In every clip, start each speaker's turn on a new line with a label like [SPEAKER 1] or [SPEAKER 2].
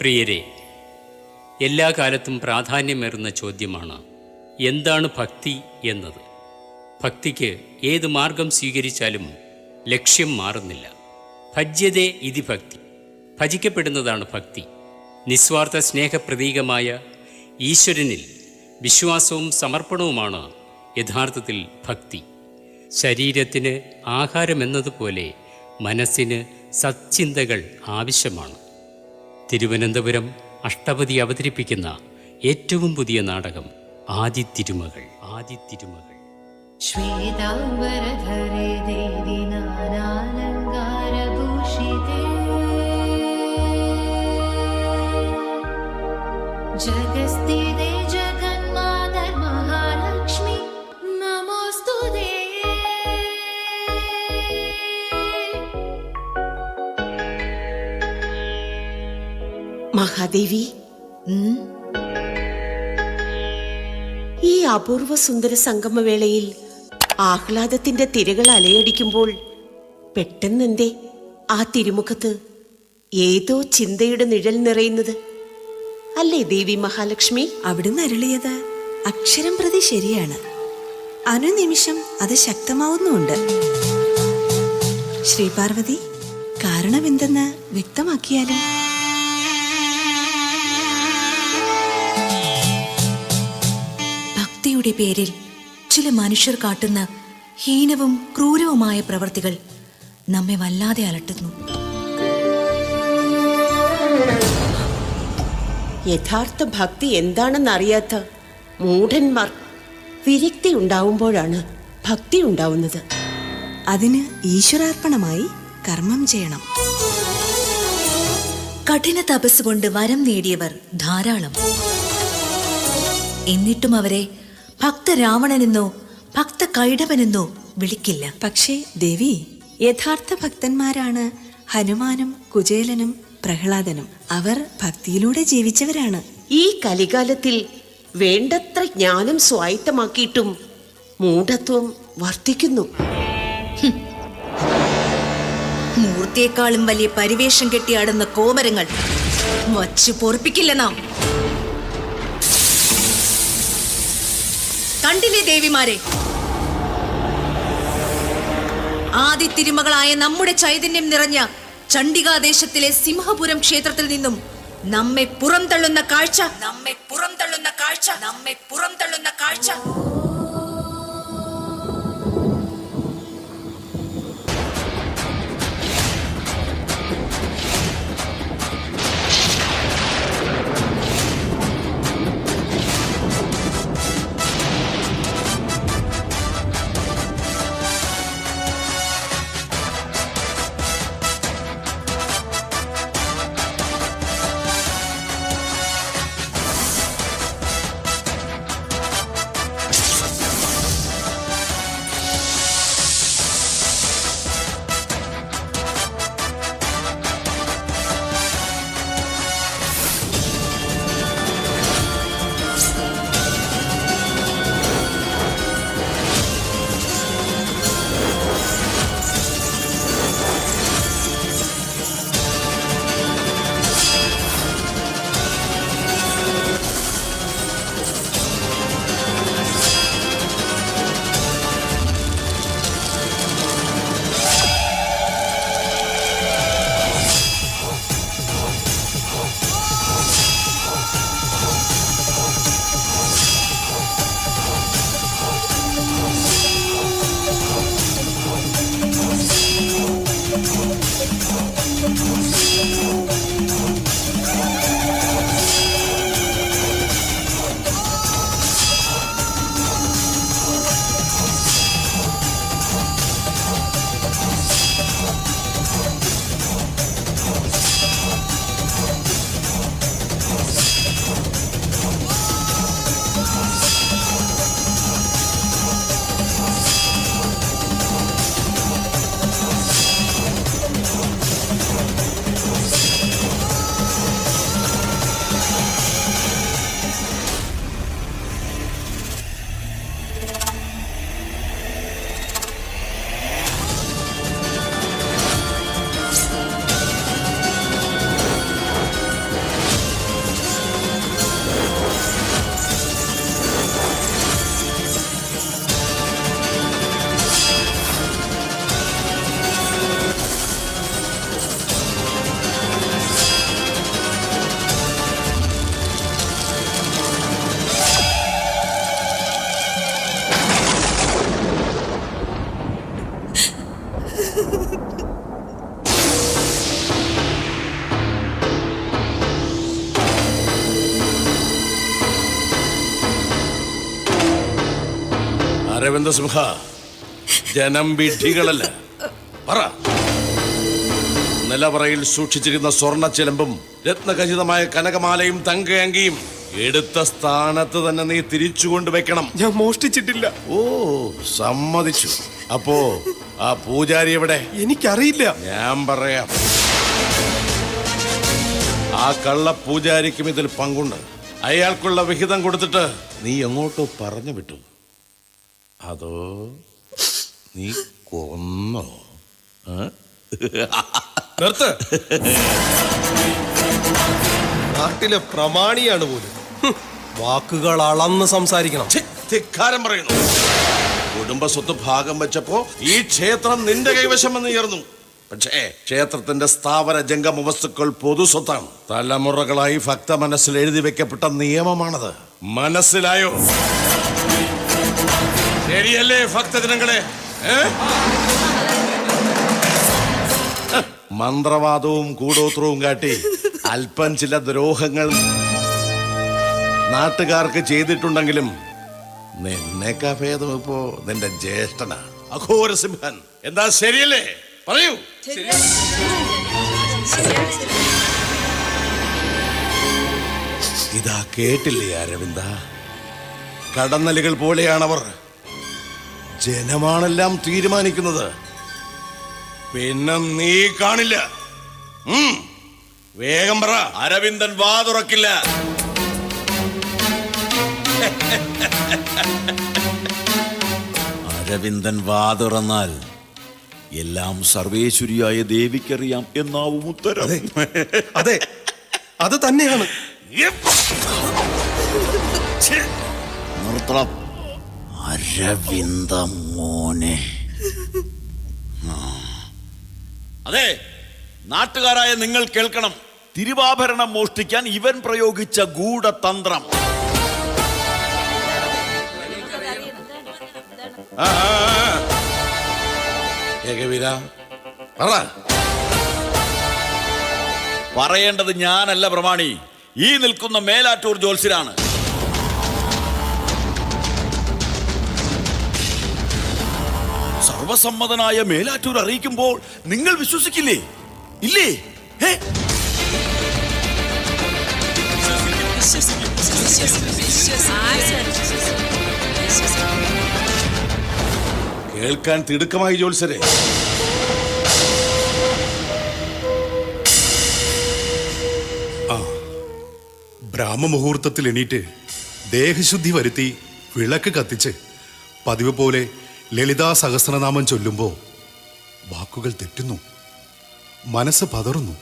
[SPEAKER 1] പ്രിയരെ, എല്ലാ കാലത്തും പ്രാധാന്യമേറുന്ന ചോദ്യമാണ് എന്താണ് ഭക്തി എന്നത്. ഭക്തിക്ക് ഏത് മാർഗം സ്വീകരിച്ചാലും ലക്ഷ്യം മാറുന്നില്ല. ഭജ്യതേ ഇതി ഭക്തി, ഭജിക്കപ്പെടുന്നതാണ് ഭക്തി. നിസ്വാർത്ഥ സ്നേഹപ്രതീകമായ ഈശ്വരനിൽ വിശ്വാസവും സമർപ്പണവുമാണ് യഥാർത്ഥത്തിൽ ഭക്തി. ശരീരത്തിന് ആഹാരമെന്നതുപോലെ മനസ്സിന് സത്ചിന്തകൾ ആവശ്യമാണ്. തിരുവനന്തപുരം അഷ്ടപതി അവതരിപ്പിക്കുന്ന ഏറ്റവും പുതിയ നാടകം ആദിത്തിരുമകൾ.
[SPEAKER 2] ശ്വേതാംബരധരേ ദേവി നാനാലങ്കാരഭൂഷിതേ ജഗസ്ഥിതേ ജഗന്മാതർ മഹാലക്ഷ്മി നമോസ്തുതേ.
[SPEAKER 3] മഹാദേവി, ഈ അപൂർവ സുന്ദര സംഗമവേളയിൽ ആഹ്ലാദത്തിന്റെ തിരകൾ അലയടിക്കുമ്പോൾ പെട്ടെന്നെന്തേ ആ തിരുമുഖത്ത് ഏതോ ചിന്തയുടെ നിഴൽ നിറയുന്നത്? അല്ലേ ദേവി മഹാലക്ഷ്മി?
[SPEAKER 4] അവിടുന്ന് അരുളിയത് അക്ഷരം പ്രതി ശരിയാണ്. അനുനിമിഷം അത് ശക്തമാവുന്നുണ്ട്. ശ്രീപാർവതി, കാരണമെന്തെന്ന് വ്യക്തമാക്കിയാലും.
[SPEAKER 5] ഭക്തിയുടെ പേരിൽ ചില മനുഷ്യർ കാട്ടുന്ന ഹീനവും ക്രൂരവുമായ പ്രവർത്തികൾ നമ്മെ വല്ലാതെ അലട്ടുന്നു.
[SPEAKER 3] യഥാർത്ഥ ഭക്തി എന്താണെന്നറിയാത്ത മൂഢന്മാർ വിരക്തി ഉണ്ടാവുമ്പോഴാണ് ഭക്തി ഉണ്ടാവുന്നത്.
[SPEAKER 4] അതിന് ഈശ്വരാർപ്പണമായി കർമ്മം ചെയ്യണം.
[SPEAKER 5] കഠിന തപസ് കൊണ്ട് വരം നേടിയവർ ധാരാളം. എന്നിട്ടും അവരെ ഭക്ത രാവണനെന്നോ ഭക്ത കൈടവനെന്നോ വിളിക്കില്ല.
[SPEAKER 4] പക്ഷേ ദേവി, യഥാർത്ഥ ഭക്തന്മാരാണ് ഹനുമാനും കുചേലനും പ്രഹ്ലാദനും. അവർ ഭക്തിയിലൂടെ ജീവിച്ചവരാണ്.
[SPEAKER 3] ഈ കലികാലത്തിൽ വേണ്ടത്ര ജ്ഞാനം സ്വായത്തമാക്കിയിട്ടും മൂഢത്വം വർദ്ധിക്കുന്നു.
[SPEAKER 5] മൂർത്തിയെക്കാളും വലിയ പരിവേഷം കെട്ടിയാടുന്ന കോമരങ്ങൾ വച്ചു പൊറപ്പിക്കില്ല നാം. കണ്ടില്ലേ ദേവിമാരെ, ആദിത്തിരുമകളായ നമ്മുടെ ചൈതന്യം നിറഞ്ഞ ചണ്ഡികാദേശത്തിലെ സിംഹപുരം ക്ഷേത്രത്തിൽ നിന്നും നമ്മെ പുറംതള്ളുന്ന കാഴ്ച.
[SPEAKER 6] അരവിന്ദ സിംഹ, ജനം വിഡ്ഢികളല്ല. പറ. നിലവറയിൽ സൂക്ഷിച്ചിരുന്ന സ്വർണ്ണ ചിലമ്പും രത്നഖചിതമായ കനകമാലയും തങ്കയങ്കിയും എടുത്ത സ്ഥാനത്ത് തന്നെ നീ തിരിച്ചു കൊണ്ടുവയ്ക്കണം.
[SPEAKER 7] ഞാൻ മോഷ്ടിച്ചിട്ടില്ല.
[SPEAKER 6] ഓ, സമ്മതിച്ചു. അപ്പോ ആ പൂജാരി എവിടെ?
[SPEAKER 7] എനിക്കറിയില്ല.
[SPEAKER 6] ഞാൻ പറയാം. ആ കള്ള പൂജാരിക്കും ഇതിൽ പങ്കുണ്ട്. അയാൾക്കുള്ള വിഹിതം കൊടുത്തിട്ട് നീ എങ്ങോട്ടോ പറഞ്ഞു വിട്ടു. അതോ നീ കൊന്നോ?
[SPEAKER 7] നിർത്ത്. നാട്ടിലെ പ്രമാണിയാണ് പോലും. വാക്കുകൾ അളന്ന് സംസാരിക്കണം.
[SPEAKER 6] ധിക്കാരം പറയുന്നു. കുടുംബ സ്വത്ത് ഭാഗം വെച്ചപ്പോ ഈ ക്ഷേത്രം നിന്റെ കൈവശം എന്ന് ഉയർന്നു. പക്ഷേ ക്ഷേത്രത്തിന്റെ സ്ഥാവര ജംഗമ വസ്തുക്കൾ പൊതു സ്വത്താണ്. തലമുറകളായി ഭക്ത മനസ്സിൽ എഴുതി വെക്കപ്പെട്ട നിയമമാണത്. മനസ്സിലായോ? ശരിയല്ലേ ഭക്തജനങ്ങളെ? മന്ത്രവാദവും കൂടോത്രവും കാട്ടി അല്പം ചില ദ്രോഹങ്ങൾ നാട്ടുകാർക്ക് ചെയ്തിട്ടുണ്ടെങ്കിലും നിന്നേക്കാ ഭേദം ഇപ്പോ നിന്റെ ജ്യേഷ്ഠനാ അഘോരസിംഹൻ. എന്താ ശരിയല്ലേ? പറയൂ. ഇതാ കേട്ടില്ലേ അരവിന്ദ? കടന്നലുകൾ പോലെയാണവർ. ജനമാണെല്ലാം തീരുമാനിക്കുന്നത്. പിന്നെ നീ കാണില്ല. വേഗം പറ.
[SPEAKER 8] അരവിന്ദൻ വാ തുറക്കില്ല. അരവിന്ദൻ വാ തുറന്നാൽ എല്ലാം സർവേശ്വരിയായ ദേവിക്കറിയാം എന്നാവും ഉത്തരം.
[SPEAKER 7] അതെ, അത് തന്നെയാണ്.
[SPEAKER 8] നിർത്തണം അരവിന്ദ മോനെ. അതെ, നാട്ടുകാരായ നിങ്ങൾ കേൾക്കണം. തിരുവാഭരണം മോഷ്ടിക്കാൻ ഇവൻ പ്രയോഗിച്ച ഗൂഢതന്ത്രം. പറയേണ്ടത് ഞാനല്ല പ്രമാണി, ഈ നിൽക്കുന്ന മേലാറ്റൂർ ജ്യോത്സ്യരാണ്. സർവസമ്മതനായ മേലാറ്റൂർ അറിയിക്കുമ്പോൾ നിങ്ങൾ വിശ്വസിക്കില്ലേ? ഇല്ലേ?
[SPEAKER 6] കേൾക്കാൻ തിടുക്കമായി ജ്യോത്സ്യരെ.
[SPEAKER 9] ബ്രാഹ്മമുഹൂർത്തത്തിൽ എണീറ്റ് ദേഹശുദ്ധി വരുത്തി വിളക്ക് കത്തിച്ച് പതിവ് പോലെ ലളിതാ സഹസ്രനാമം ചൊല്ലുമ്പോൾ വാക്കുകൾ തെറ്റുന്നു, മനസ്സ് പതറുന്നു,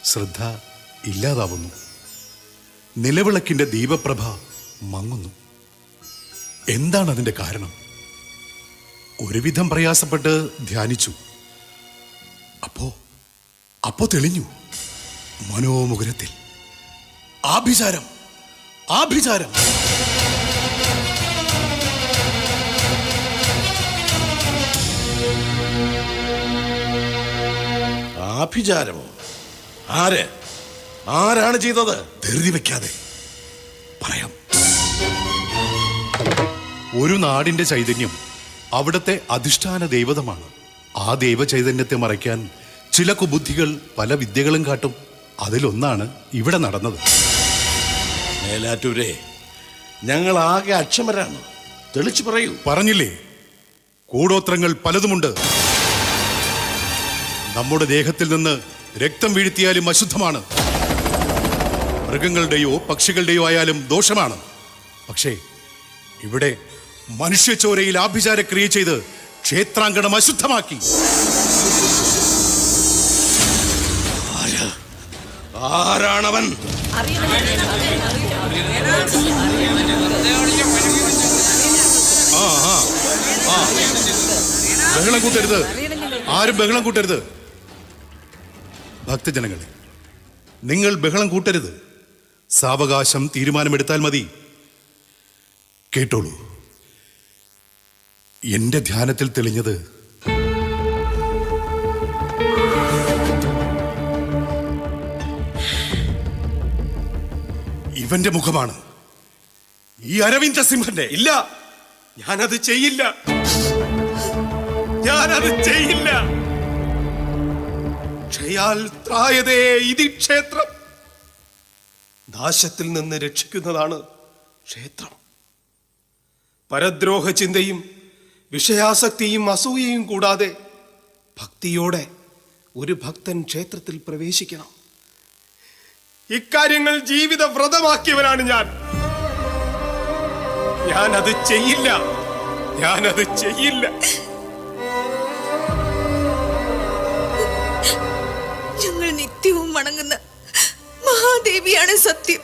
[SPEAKER 9] ശ്രദ്ധ ഇല്ലാതാവുന്നു, നിലവിളക്കിന്റെ ദീപപ്രഭ മങ്ങുന്നു. എന്താണ് അതിന്റെ കാരണം? ഒരുവിധം പ്രയാസപ്പെട്ട് ധ്യാനിച്ചു. അപ്പോ തെളിഞ്ഞു. മനോമുകുരത്തിൽ ആഭിചാരം, ആഭിചാരം.
[SPEAKER 6] ആഭിചാരമോ? ആരാണ് ചെയ്തത്?
[SPEAKER 9] ധൃതി വെക്കാതെ പറയാം. ഒരു നാടിന്റെ ചൈതന്യം അവിടുത്തെ അധിഷ്ഠാന ദൈവതമാണ്. ആ ദൈവചൈതന്യത്തെ മറയ്ക്കാൻ ചില കുബുദ്ധികൾ പല വിദ്യകളും കാട്ടും. അതിലൊന്നാണ് ഇവിടെ നടന്നത്.
[SPEAKER 6] മേലാറ്റൂരെ, ഞങ്ങൾ ആകെ അക്ഷമരാണ്. തെളിച്ചു പറയൂ.
[SPEAKER 9] പറഞ്ഞില്ലേ, കൂടോത്രങ്ങൾ പലതുമുണ്ട്. നമ്മുടെ ദേഹത്തിൽ നിന്ന് രക്തം വീഴ്ത്തിയാലും അശുദ്ധമാണ്. മൃഗങ്ങളുടെയോ പക്ഷികളുടെയോ ആയാലും ദോഷമാണ്. പക്ഷേ ഇവിടെ മനുഷ്യച്ചോരയിൽ ആഭിചാരക്രിയ ചെയ്ത് ക്ഷേത്രാങ്കണം അശുദ്ധമാക്കി.
[SPEAKER 6] ആരാണവൻ?
[SPEAKER 9] ബഹളം കൂട്ടരുത്, ആരും ബഹളം കൂട്ടരുത്. ഭക്തജനങ്ങളെ, നിങ്ങൾ ബഹളം കൂട്ടരുത്. സാവകാശം തീരുമാനമെടുത്താൽ മതി. കേട്ടോളൂ. എന്റെ ധ്യാനത്തിൽ തെളിഞ്ഞത് ഇവന്റെ മുഖമാണ്, ഈ അരവിന്ദ സിംഹന്റെ.
[SPEAKER 7] ഇല്ല, ഞാനത് ചെയ്യില്ല. ഞാനത് ചെയ്യില്ല. ക്ഷയാൽ ത്രായതേ ഇതി ക്ഷേത്രം. നാശത്തിൽ നിന്ന് രക്ഷിക്കുന്നതാണ് ക്ഷേത്രം. പരദ്രോഹ ചിന്തയും വിഷയാസക്തിയും അസൂയയും കൂടാതെ ഭക്തിയോടെ ഒരു ഭക്തൻ ക്ഷേത്രത്തിൽ പ്രവേശിക്കണം. ഇക്കാര്യങ്ങൾ ജീവിത വ്രതമാക്കിയവനാണ് ഞാൻ. ഞാനത് ചെയ്യില്ല. ഞാനത് ചെയ്യില്ല.
[SPEAKER 5] ഞങ്ങൾ നിത്യവും വണങ്ങുന്ന മഹാദേവിയാണ് സത്യം.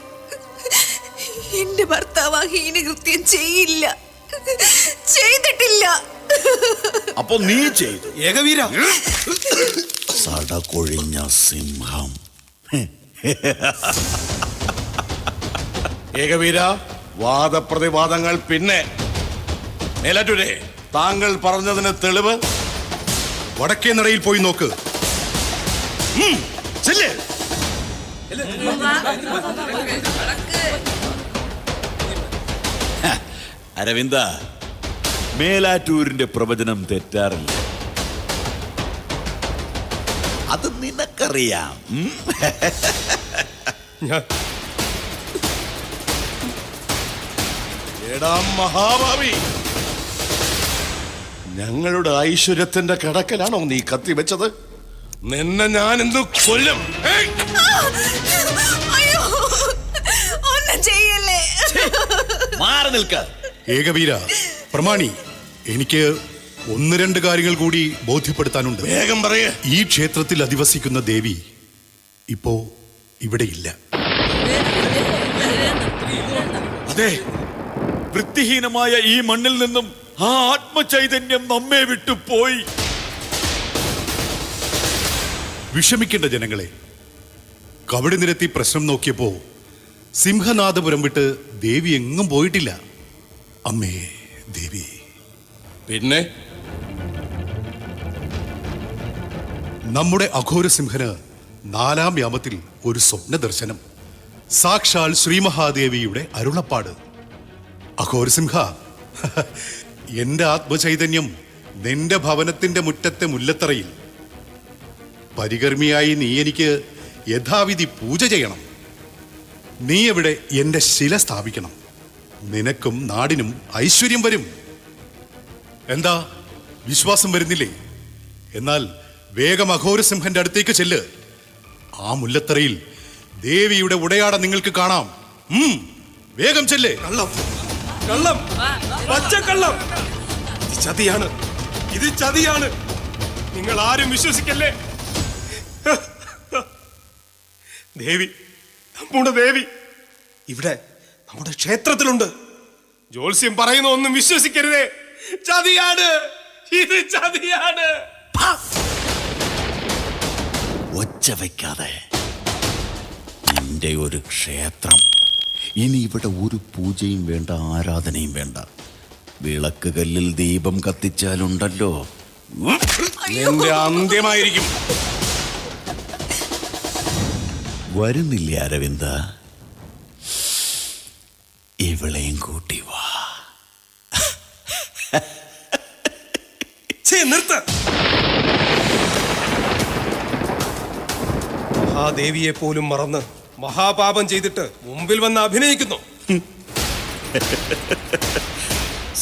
[SPEAKER 5] എന്റെ ഭർത്താവ് ആ ഹീനകൃത്യം ചെയ്യില്ല, ചെയ്തിട്ടില്ല.
[SPEAKER 8] അപ്പൊ നീ ചെയ്തു.
[SPEAKER 7] ഏകവീര,
[SPEAKER 8] സടകൊഴിഞ്ഞ സിംഹം.
[SPEAKER 6] ഏകവീര, വാദപ്രതിവാദങ്ങൾ പിന്നെ. മേലാറ്റൂരെ, താങ്കൾ പറഞ്ഞതിന് തെളിവ്?
[SPEAKER 9] വടക്കേ നടയിൽ പോയി നോക്ക്.
[SPEAKER 6] ചെല്ല്.
[SPEAKER 8] അരവിന്ദ, മേലാറ്റൂരിന്റെ പ്രവചനം തെറ്റാറില്ല. അത് നിനക്കറിയാം.
[SPEAKER 6] എടാ മഹാഭാവി, ഞങ്ങളുടെ ഐശ്വര്യത്തിന്റെ കടക്കലാണോ നീ കത്തിവെച്ചത്? നിന്നെ ഞാൻ ഇന്ന് കൊല്ലും.
[SPEAKER 5] അയ്യോ, ഒന്നും ചെയ്യല്ലേ.
[SPEAKER 8] മാറി നിൽക്ക.
[SPEAKER 9] ഏകവീര, പ്രമാണി, എനിക്ക് ഒന്ന് രണ്ട് കാര്യങ്ങൾ കൂടി ബോധ്യപ്പെടുത്താനുണ്ട്.
[SPEAKER 6] വേഗം പറയേ.
[SPEAKER 9] ഈ ക്ഷേത്രത്തിൽ അധിവസിക്കുന്ന ദേവി ഇപ്പോ ഇവിടെയില്ല.
[SPEAKER 8] അതെ, വൃത്തിഹീനമായ ഈ മണ്ണിൽ നിന്നും ആ ആത്മചൈതന്യം നമ്മെ വിട്ടുപോയി.
[SPEAKER 9] വിഷമിക്കേണ്ട ജനങ്ങളെ, കവടി നിരത്തി പ്രശ്നം നോക്കിയപ്പോ സിംഹനാഥപുരം വിട്ട് ദേവി എങ്ങും പോയിട്ടില്ല. അമ്മേ ദേവി.
[SPEAKER 6] പിന്നെ
[SPEAKER 9] നമ്മുടെ അഘോരസിംഹന് 4-ാം യാമത്തിൽ ഒരു സ്വപ്ന ദർശനം. സാക്ഷാൽ ശ്രീ മഹാദേവിയുടെ അരുളപ്പാട്. അഘോരസിംഹ, എന്റെ ആത്മചൈതന്യം നിന്റെ ഭവനത്തിന്റെ മുറ്റത്തെ മുല്ലത്തറയിൽ പരികർമ്മിയായി നീ എനിക്ക് യഥാവിധി പൂജ ചെയ്യണം. നീ എവിടെ എന്റെ ശില സ്ഥാപിക്കണം. നിനക്കും നാടിനും ഐശ്വര്യം വരും. എന്താ, വിശ്വാസം വരുന്നില്ലേ? എന്നാൽ വേഗം അഘോരസിംഹന്റെ അടുത്തേക്ക് ചെല്ല്. ആ മുല്ലത്തറയിൽ ദേവിയുടെ ഉടയാട നിങ്ങൾക്ക് കാണാം. വേഗം ചെല്ലേ.
[SPEAKER 7] കള്ളം, കള്ളം, പച്ചക്കള്ളം. ഇത് ചതിയാണ്. ഇത് ചതിയാണ്. നിങ്ങൾ ആരും വിശ്വസിക്കല്ലേ. ദേവി, നമ്മുടെ ദേവി ഇവിടെ നമ്മുടെ ക്ഷേത്രത്തിലുണ്ട്. ജോത്സ്യം പറയുന്ന ഒന്നും വിശ്വസിക്കരുതേ. ചതിയാണ്. ഇത് ചതിയാണ്.
[SPEAKER 8] ഒച്ച വയ്ക്കാതെ. നിന്റെ ഒരു ക്ഷേത്രം. ഇനി ഇവിടെ ഒരു പൂജയും വേണ്ട, ആരാധനയും വേണ്ട. വിളക്ക് കല്ലിൽ ദീപം കത്തിച്ചാലുണ്ടല്ലോ,
[SPEAKER 6] നിന്റെ അന്ത്യമായിരിക്കും.
[SPEAKER 8] വരുന്നില്ലേ അരവിന്ദ? ഇവളെയും കൂട്ടി വാ.
[SPEAKER 7] നിർത്ത്. മഹാദേവിയെ പോലും മറന്ന് മഹാപാപം ചെയ്തിട്ട് മുമ്പിൽ വന്ന് അഭിനയിക്കുന്നു.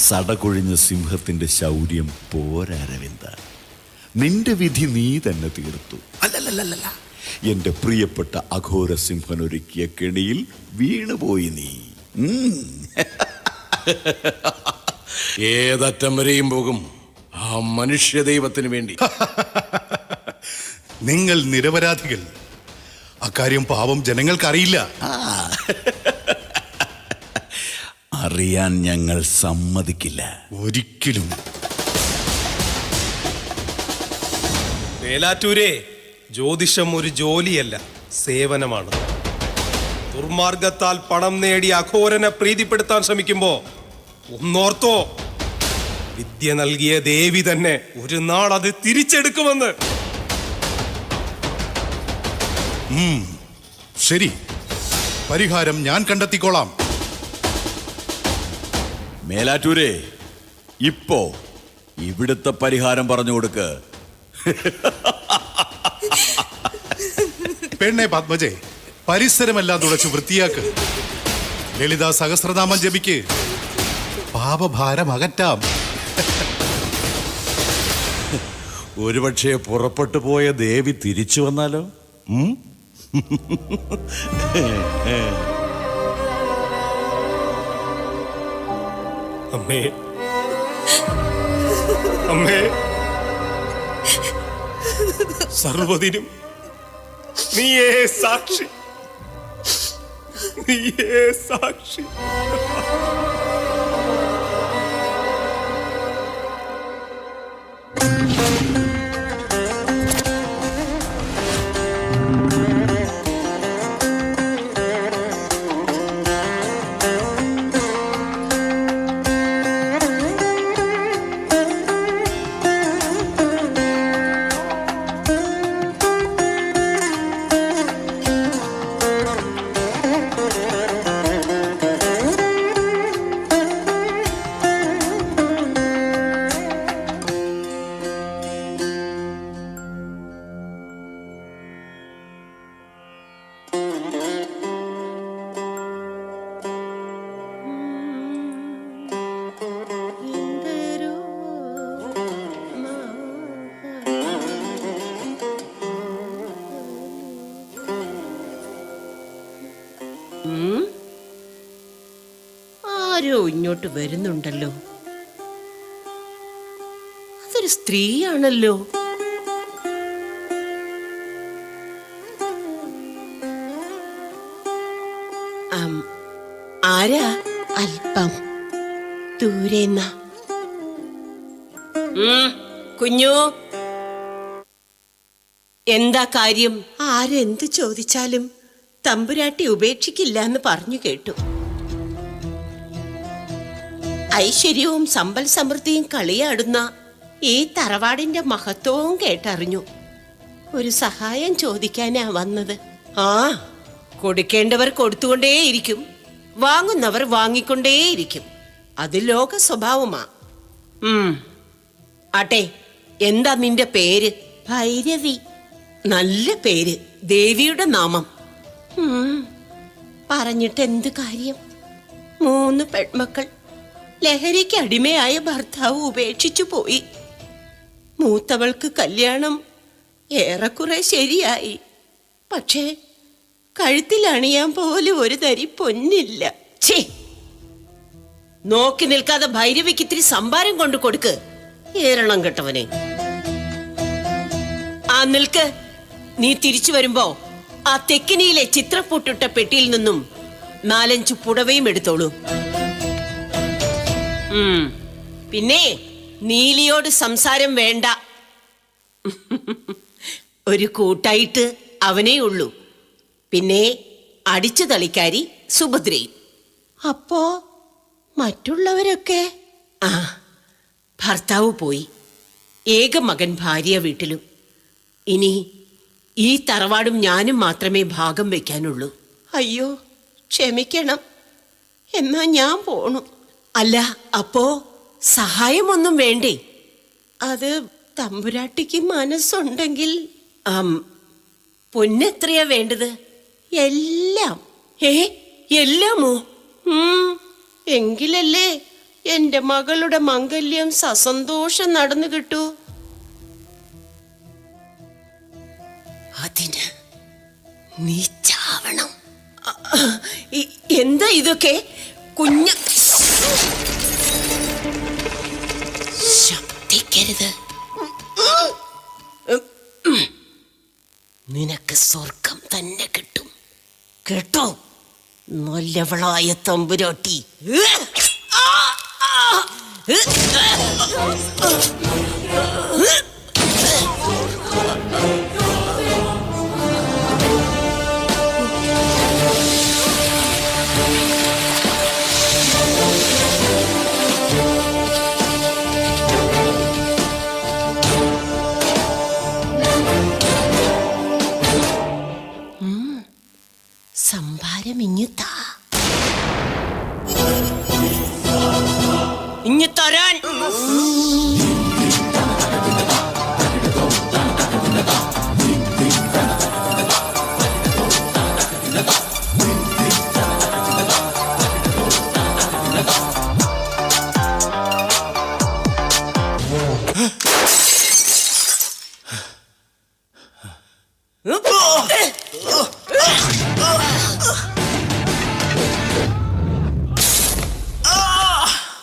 [SPEAKER 8] സടകൊഴിഞ്ഞ സിംഹത്തിന്റെ ശൗര്യം പോരരവിന്ദ. നിന്റെ വിധി നീ തന്നെ തീർത്തു. അല്ലല്ലല്ല, എന്റെ പ്രിയപ്പെട്ട അഘോര സിംഹൻ ഒരുക്കിയ കെണിയിൽ വീണുപോയി നീ.
[SPEAKER 6] ഏതറ്റം വരെയും പോകും ആ മനുഷ്യ ദൈവത്തിന് വേണ്ടി.
[SPEAKER 9] നിങ്ങൾ നിരപരാധികൾ. അക്കാര്യം പാവം ജനങ്ങൾക്കറിയില്ല.
[SPEAKER 8] അറിയാൻ ഞങ്ങൾ സമ്മതിക്കില്ല.
[SPEAKER 9] ഒരിക്കലും.
[SPEAKER 7] മേലാറ്റൂരെ, ജ്യോതിഷം ഒരു ജോലിയല്ല, സേവനമാണ്. ദുർമാർഗത്താൽ പണം നേടി അഘോരനെ പ്രീതിപ്പെടുത്താൻ ശ്രമിക്കുമ്പോ ഒന്നോർത്തോ, വിദ്യ നൽകിയ ദേവി തന്നെ ഒരു നാൾ അത് തിരിച്ചെടുക്കുമെന്ന്.
[SPEAKER 9] ശരി, പരിഹാരം ഞാൻ കണ്ടെത്തിക്കോളാം.
[SPEAKER 8] മേലാറ്റൂരെ, ഇപ്പോ ഇവിടുത്തെ പരിഹാരം പറഞ്ഞു കൊടുക്ക്.
[SPEAKER 9] പെണ്ണെ പത്മജെ, പരിസരമെല്ലാം തുടച്ച് വൃത്തിയാക്ക്. ലളിത സഹസ്രനാമം ജപിക്ക്. പാപഭാരം അകറ്റാം.
[SPEAKER 6] ഒരുപക്ഷെ പുറപ്പെട്ടു പോയ ദേവി തിരിച്ചു വന്നാലോ?
[SPEAKER 7] അമ്മേ, അമ്മേ, സർവ്വതിനും നീയേ സാക്ഷി, നീയേ സാക്ഷി.
[SPEAKER 3] ആരോ ഇങ്ങോട്ട് വരുന്നുണ്ടല്ലോ. അതൊരു സ്ത്രീയാണല്ലോ. ആരാ? അല്പം ദൂരെന്ന. കുഞ്ഞു, എന്താ കാര്യം? ആരെന്ത് ചോദിച്ചാലും തമ്പുരാട്ടി ഉപേക്ഷിക്കില്ല എന്ന് പറഞ്ഞു കേട്ടു. ഐശ്വര്യവും സമ്പൽ സമൃദ്ധിയും കളിയാടുന്ന ഈ തറവാടിന്റെ മഹത്വവും കേട്ടറിഞ്ഞു. ഒരു സഹായം ചോദിക്കാനാ വന്നത്. ആ, കൊടുക്കേണ്ടവർ കൊടുത്തുകൊണ്ടേയിരിക്കും, വാങ്ങുന്നവർ വാങ്ങിക്കൊണ്ടേയിരിക്കും. അത് ലോക സ്വഭാവമാ. ആട്ടെ, എന്താ നിന്റെ പേര്? ഭൈരവി. നല്ല പേര്, ദേവിയുടെ നാമം. പറഞ്ഞിട്ട് എന്ത് കാര്യം? 3 പെൺമക്കൾ, ലഹരിക്ക് അടിമയായ ഭർത്താവ് ഉപേക്ഷിച്ചു പോയി. മൂത്തവൾക്ക് കല്യാണം ഏറെക്കുറെ ശരിയായി. പക്ഷേ കഴുത്തിൽ അണിയാൻ പോലും ഒരു തരി പൊന്നില്ല. ഛേ, നോക്കി നിൽക്കാതെ ഭൈരവിക്ക് ഇത്തിരി സംഭാരം കൊണ്ട് കൊടുക്ക്. ഏറണം കെട്ടവനെ. ആ നിൽക്ക്. നീ തിരിച്ചു വരുമ്പോ ആ തെക്കിനിയിലെ ചിത്രപ്പൊട്ടിട്ട പെട്ടിയിൽ നിന്നും 4-5 പുടവയും എടുത്തോളൂ. പിന്നെ നീലിയോട് സംസാരം വേണ്ട. ഒരു കൂട്ടായിട്ട് അവനേ ഉള്ളൂ. പിന്നെ അടിച്ചു തളിക്കാരി സുഭദ്രയും. അപ്പോ മറ്റുള്ളവരൊക്കെ? ആ, ഭർത്താവ് പോയി. ഏക മകൻ ഭാര്യ വീട്ടിലും. ഇനി ഈ തറവാടും ഞാനും മാത്രമേ ഭാഗം വെക്കാനുള്ളൂ. അയ്യോ, ക്ഷമിക്കണം. എന്നാ ഞാൻ പോണു. അല്ല, അപ്പോ സഹായമൊന്നും വേണ്ടേ? അത് തമ്പുരാട്ടിക്ക് മനസ്സുണ്ടെങ്കിൽ. പൊന്നെത്രയാ വേണ്ടത്? എല്ലാം. എല്ലാമോ? എങ്കിലല്ലേ എന്റെ മകളുടെ മംഗല്യം സസന്തോഷം നടന്നു കിട്ടൂ. അതിന് നീ ചാവണം. എന്താ ഇതൊക്കെ? കുഞ്ഞ് ശബ്ദിക്കരുത്. നിനക്ക് സ്വർഗം തന്നെ കിട്ടും കേട്ടോ, നല്ലവളായ തമ്പുരാട്ടി. സംഭാരം ഇഞ്ഞുത്താ വരാൻ.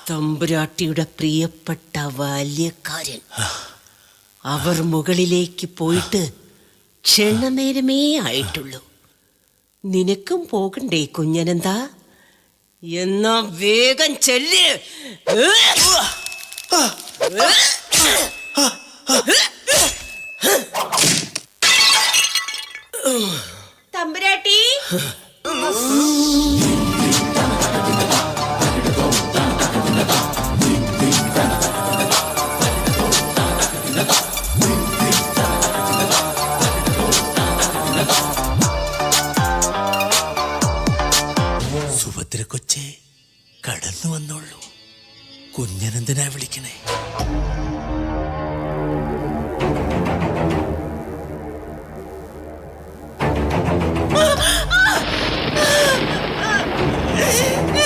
[SPEAKER 3] തമ്പുരാട്ടിയുടെ പ്രിയപ്പെട്ട ബാല്യക്കാരൻ. അവർ മുകളിലേക്ക് പോയിട്ട് ക്ഷണനേരമേ ആയിട്ടുള്ളൂ. നിനക്കും പോകണ്ടേ കുഞ്ഞനന്താ? എന്നാ വേഗം ചെല്ല്. തമ്പുരാട്ടി,
[SPEAKER 8] സുഭദ്ര കൊച്ചെ കടന്നു വന്നോളൂ. കുഞ്ഞനെന്തിനാ വിളിക്കണേ?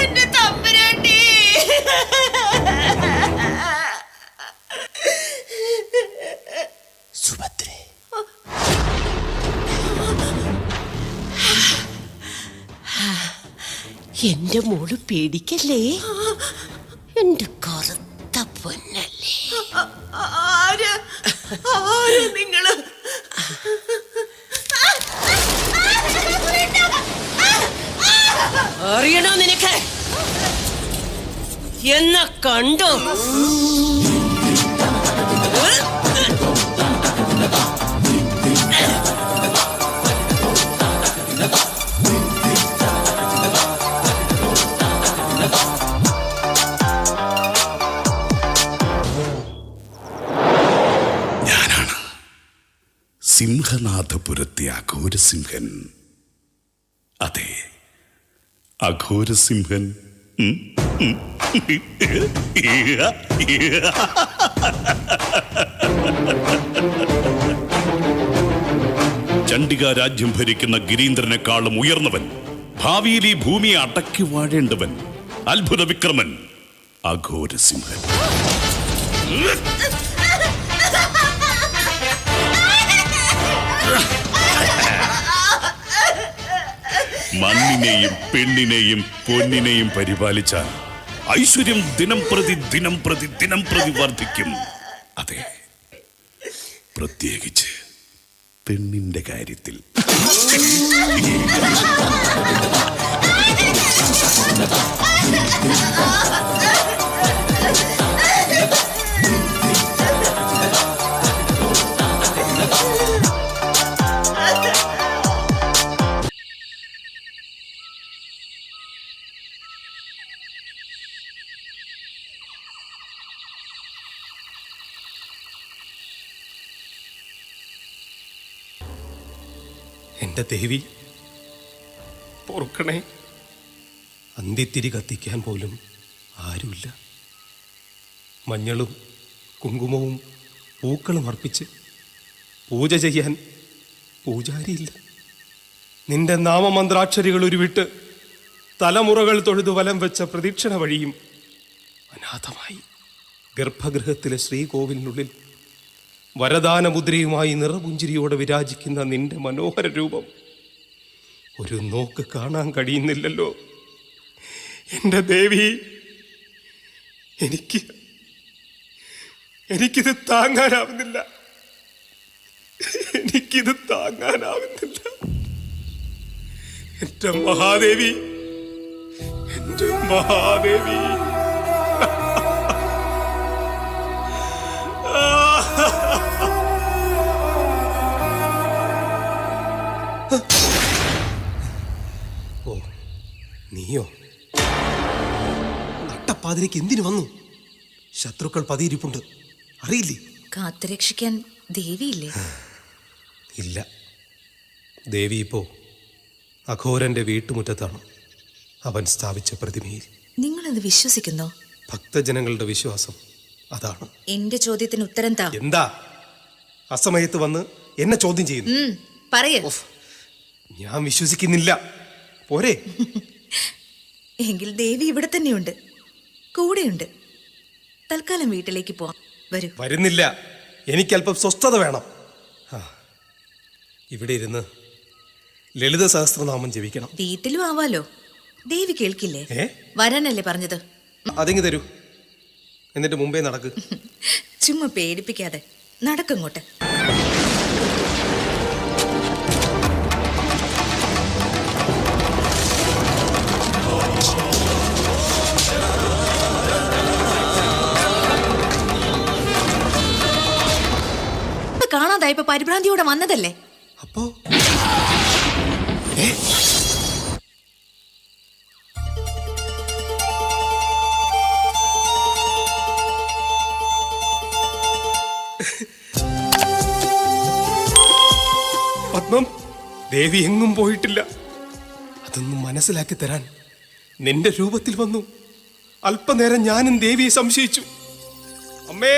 [SPEAKER 3] എന്റെ തമ്പുരാട്ടി.
[SPEAKER 8] സുഭദ്രേ,
[SPEAKER 3] എന്റെ മോള് പേടിക്കല്ലേ, എന്റെ കറുത്ത പൊന്നല്ലേ. നിങ്ങള് അറിയണോ നിനക്ക്? എന്ന കണ്ടോ?
[SPEAKER 9] ഞാനാണ് സിംഹനാഥപുരത്തെ അഘോരസിംഹൻ. അതെ, അഘോരസിംഹൻ. ചണ്ഡിക രാജ്യം ഭരിക്കുന്ന ഗിരീന്ദ്രനെക്കാളും ഉയർന്നവൻ, ഭാവിയിൽ ഈ ഭൂമിയെ അടക്കി വാഴേണ്ടവൻ, അത്ഭുത വിക്രമൻ, അഘോരസിംഹൻ. മണ്ണിനെയും പെണ്ണിനെയും പൊന്നിനെയും പരിപാലിച്ചാൽ ഐശ്വര്യം ദിനം പ്രതി വർദ്ധിക്കും. അതെ, പ്രത്യേകിച്ച് പെണ്ണിന്റെ കാര്യത്തിൽ.
[SPEAKER 7] എന്റെ ദേവി, പൊറുക്കണേ. അന്തിത്തിരി കത്തിക്കാൻ പോലും ആരുമില്ല. മഞ്ഞളും കുങ്കുമവും പൂക്കളും അർപ്പിച്ച് പൂജ ചെയ്യാൻ പൂജാരിയില്ല. നിന്റെ നാമമന്ത്രാക്ഷരികൾ ഉരുവിട്ട് തലമുറകൾ തൊഴുതു വലം വെച്ച പ്രദക്ഷിണ വഴിയും അനാഥമായി. ഗർഭഗൃഹത്തിലെ ശ്രീകോവിലിനുള്ളിൽ വരദാനമുദ്രയുമായി നിറപുഞ്ചിരിയോടെ വിരാജിക്കുന്ന നിന്റെ മനോഹര രൂപം ഒരു നോക്ക് കാണാൻ കഴിയുന്നില്ലല്ലോ എന്റെ ദേവി. എനിക്കിത് താങ്ങാനാവുന്നില്ല. എന്റെ മഹാദേവി, എന്റെ മഹാദേവി. ഓ, നീയോ? നട്ടപ്പാതിരയ്ക്ക് എന്തിനു വന്നു? ശത്രുക്കൾ പതിയിരിപ്പുണ്ട്, അറിയില്ലേ?
[SPEAKER 5] കാത്തുരക്ഷിക്കാൻ ദേവിയില്ലേ?
[SPEAKER 7] ഇല്ല, ദേവി ഇപ്പോ അഘോരന്റെ വീട്ടുമുറ്റത്താണ്, അവൻ സ്ഥാപിച്ച പ്രതിമയിൽ.
[SPEAKER 5] നിങ്ങളത് വിശ്വസിക്കുന്നോ?
[SPEAKER 7] ഭക്തജനങ്ങളുടെ വിശ്വാസം അതാണ്.
[SPEAKER 5] എന്റെ ചോദ്യത്തിന് ഉത്തരം താ.
[SPEAKER 7] എന്താ അസമയത്ത് വന്ന് എന്നെ ചോദ്യം ചെയ്യുന്നു?
[SPEAKER 5] പറയ.
[SPEAKER 7] ഞാൻ വിശ്വസിക്കുന്നില്ല. പോരെ?
[SPEAKER 5] എങ്കിൽ ദേവി ഇവിടെ തന്നെയുണ്ട്, കൂടെയുണ്ട്. തൽക്കാലം വീട്ടിലേക്ക് പോവാം. വരൂ.
[SPEAKER 7] വരുന്നില്ല. എനിക്കല്പം സ്വസ്ഥത വേണം. ഇവിടെ ഇരുന്ന് ലളിത സഹസ്രനാമം ജപിക്കണം.
[SPEAKER 5] വീട്ടിലും ആവാലോ. ദേവി കേൾക്കില്ലേ? വരാനല്ലേ പറഞ്ഞത്?
[SPEAKER 7] അതെങ്ങി തരൂ. എന്നിട്ട് മുമ്പേ നടക്ക്.
[SPEAKER 5] ചുമ്മാ പേടിപ്പിക്കാതെ നടക്കങ്ങോട്ട്. കാണാതായപ്പോ പരിഭ്രാന്തിയോടെ വന്നതല്ലേ?
[SPEAKER 7] അപ്പോ പത്മം, ദേവി എങ്ങും പോയിട്ടില്ല. അതൊന്നും മനസ്സിലാക്കി തരാൻ നിന്റെ രൂപത്തിൽ വന്നു. അല്പനേരം ഞാനും ദേവിയെ സംശയിച്ചു. അമ്മേ,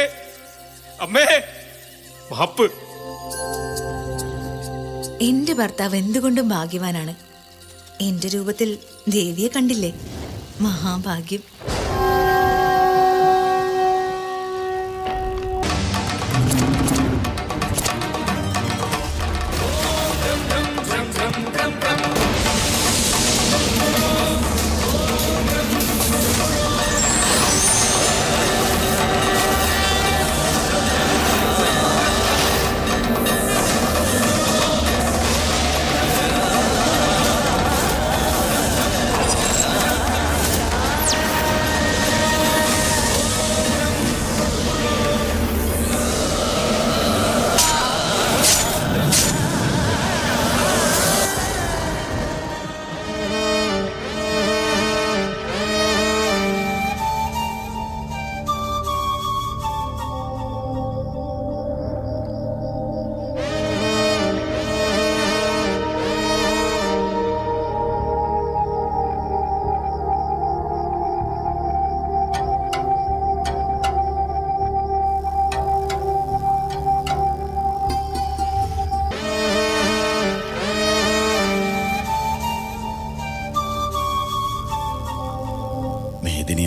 [SPEAKER 7] അമ്മേ, മാപ്പ്.
[SPEAKER 5] എന്റെ ഭർത്താവ് എന്തുകൊണ്ടും ഭാഗ്യവാനാണ്. എന്റെ രൂപത്തിൽ ദേവിയെ കണ്ടില്ലേ? മഹാഭാഗ്യം.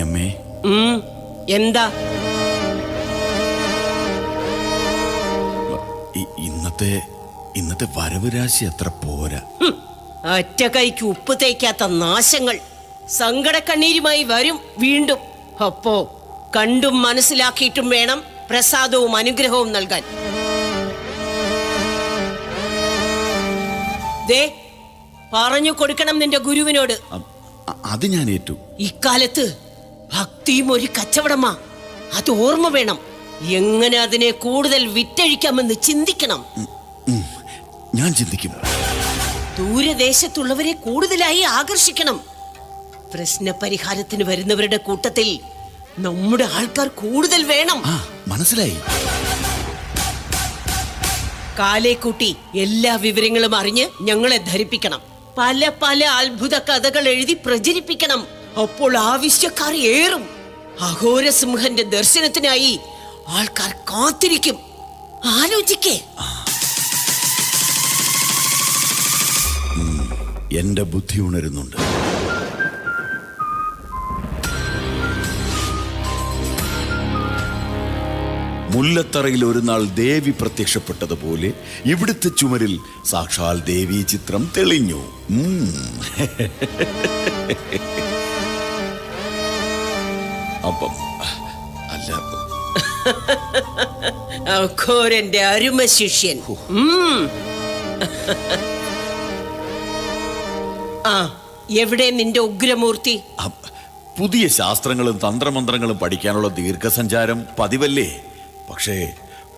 [SPEAKER 8] അമ്മേ,
[SPEAKER 3] എന്താ?
[SPEAKER 8] ഇന്നത്തെ വരവ് രാശി അത്ര പോരാ.
[SPEAKER 3] ഒറ്റ കൈക്ക് ഉപ്പ് തേക്കാത്ത നാശങ്ങൾ സങ്കടക്കണ്ണീരുമായി വരും വീണ്ടും. അപ്പോ കണ്ടും മനസ്സിലാക്കിയിട്ടും വേണം പ്രസാദവും അനുഗ്രഹവും നൽകാൻ. ദേ, പറഞ്ഞു കൊടുക്കണം നിന്റെ ഗുരുവിനോട്.
[SPEAKER 8] അത് ഞാൻ ഏറ്റു.
[SPEAKER 3] ഇക്കാലത്ത് ഭക്തിയും ഒരു കച്ചവടമാ. അത് ഓർമ്മ വേണം. എങ്ങനെ അതിനെ കൂടുതൽ വിറ്റഴിക്കാമെന്ന് ചിന്തിക്കണം.
[SPEAKER 8] ഞാൻ ചിന്തിക്കും.
[SPEAKER 3] ദൂരദേശത്തുള്ളവരെ കൂടുതലായി ആകർഷിക്കണം. പ്രശ്ന പരിഹാരത്തിന് വരുന്നവരുടെ കൂട്ടത്തിൽ നമ്മുടെ ആൾക്കാർ കൂടുതൽ വേണം.
[SPEAKER 8] മനസ്സിലായി.
[SPEAKER 3] കാലേ കൂട്ടി എല്ലാ വിവരങ്ങളും അറിഞ്ഞ് ഞങ്ങളെ ധരിപ്പിക്കണം. പല പല അത്ഭുത കഥകൾ എഴുതി പ്രചരിപ്പിക്കണം. അപ്പോൾ ആവശ്യക്കാർ ഏറും. അഘോരസിംഹന്റെ ദർശനത്തിനായി ആൾക്കാർ കാത്തിരിക്കും. ആലോചിക്കേ.
[SPEAKER 8] എന്റെ ബുദ്ധി ഉണരുന്നുണ്ട്. മുല്ലത്തറയിൽ ഒരു നാൾ ദേവി പ്രത്യക്ഷപ്പെട്ടതുപോലെ ഇവിടുത്തെ ചുമരിൽ സാക്ഷാൽ ദേവി ചിത്രം തെളിഞ്ഞു. അപ്പം അല്ല,
[SPEAKER 3] അഘോരന്റെ അരുമ ശിഷ്യൻ. എവിടെ നിന്റെ ഉഗ്രമൂർത്തി?
[SPEAKER 8] പുതിയ ശാസ്ത്രങ്ങളും തന്ത്രമന്ത്രങ്ങളും പഠിക്കാനുള്ള ദീർഘസഞ്ചാരം പതിവല്ലേ. പക്ഷേ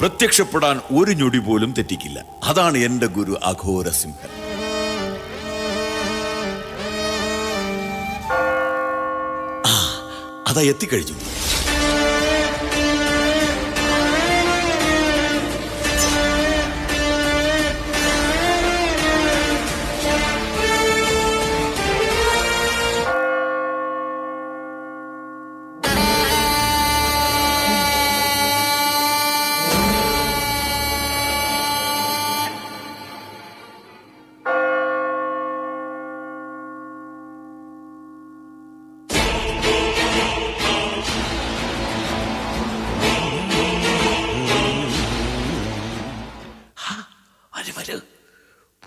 [SPEAKER 8] പ്രത്യക്ഷപ്പെടാൻ ഒരു ഞൊടി പോലും തെറ്റിക്കില്ല. അതാണ് എന്റെ ഗുരു അഘോരസിംഹൻ. അതാ എത്തിക്കഴിഞ്ഞു.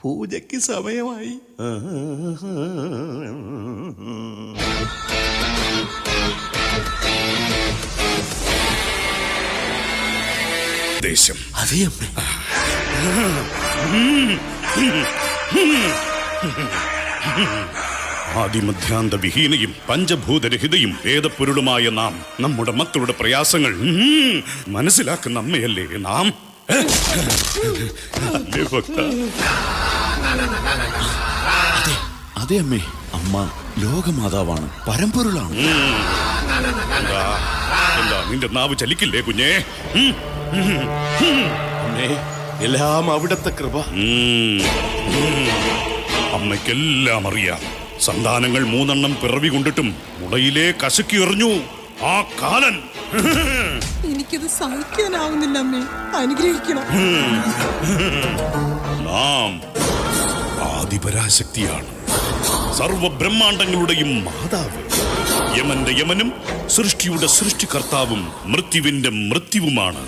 [SPEAKER 8] പൂജയ്ക്ക് സമയമായി.
[SPEAKER 9] ദേശം
[SPEAKER 8] അതേ അമ്മേ.
[SPEAKER 9] ആദിമധ്യാന്ത വിഹീനയും പഞ്ചഭൂതരഹിതയും വേദപ്പൊരുളുമായ നാം നമ്മുടെ മക്കളുടെ പ്രയാസങ്ങൾ മനസ്സിലാക്കുന്ന അമ്മയല്ലേ നാം? അല്ലേ ഭക്ത?
[SPEAKER 8] അതെ അമ്മേ, അമ്മ ലോകമാതാവാണ്, പരമ്പൊരുളാണ്.
[SPEAKER 9] എന്താ നിന്റെ നാവ് ചലിക്കില്ലേ കുഞ്ഞേ?
[SPEAKER 8] അമ്മേ, എല്ലാം അവിടത്തെ കൃപ.
[SPEAKER 9] അമ്മയ്ക്കെല്ലാം അറിയാം. സന്താനങ്ങൾ 3 പിറവി കൊണ്ടിട്ടും മുളയിലെ കശക്കി എറിഞ്ഞു ആ കാലൻ.
[SPEAKER 10] എനിക്കത് സഹിക്കാനാവുന്നില്ല അമ്മേ, അനുഗ്രഹിക്കണം.
[SPEAKER 9] നാം ആദിപരാശക്തിയാണ്, സർവ ബ്രഹ്മാണ്ടങ്ങളുടെയും മാതാവ്. യമന്റെ യമനും സൃഷ്ടിയുടെ സൃഷ്ടികർത്താവും മൃത്യുവിന്റെ മൃത്യുവുമാണ്.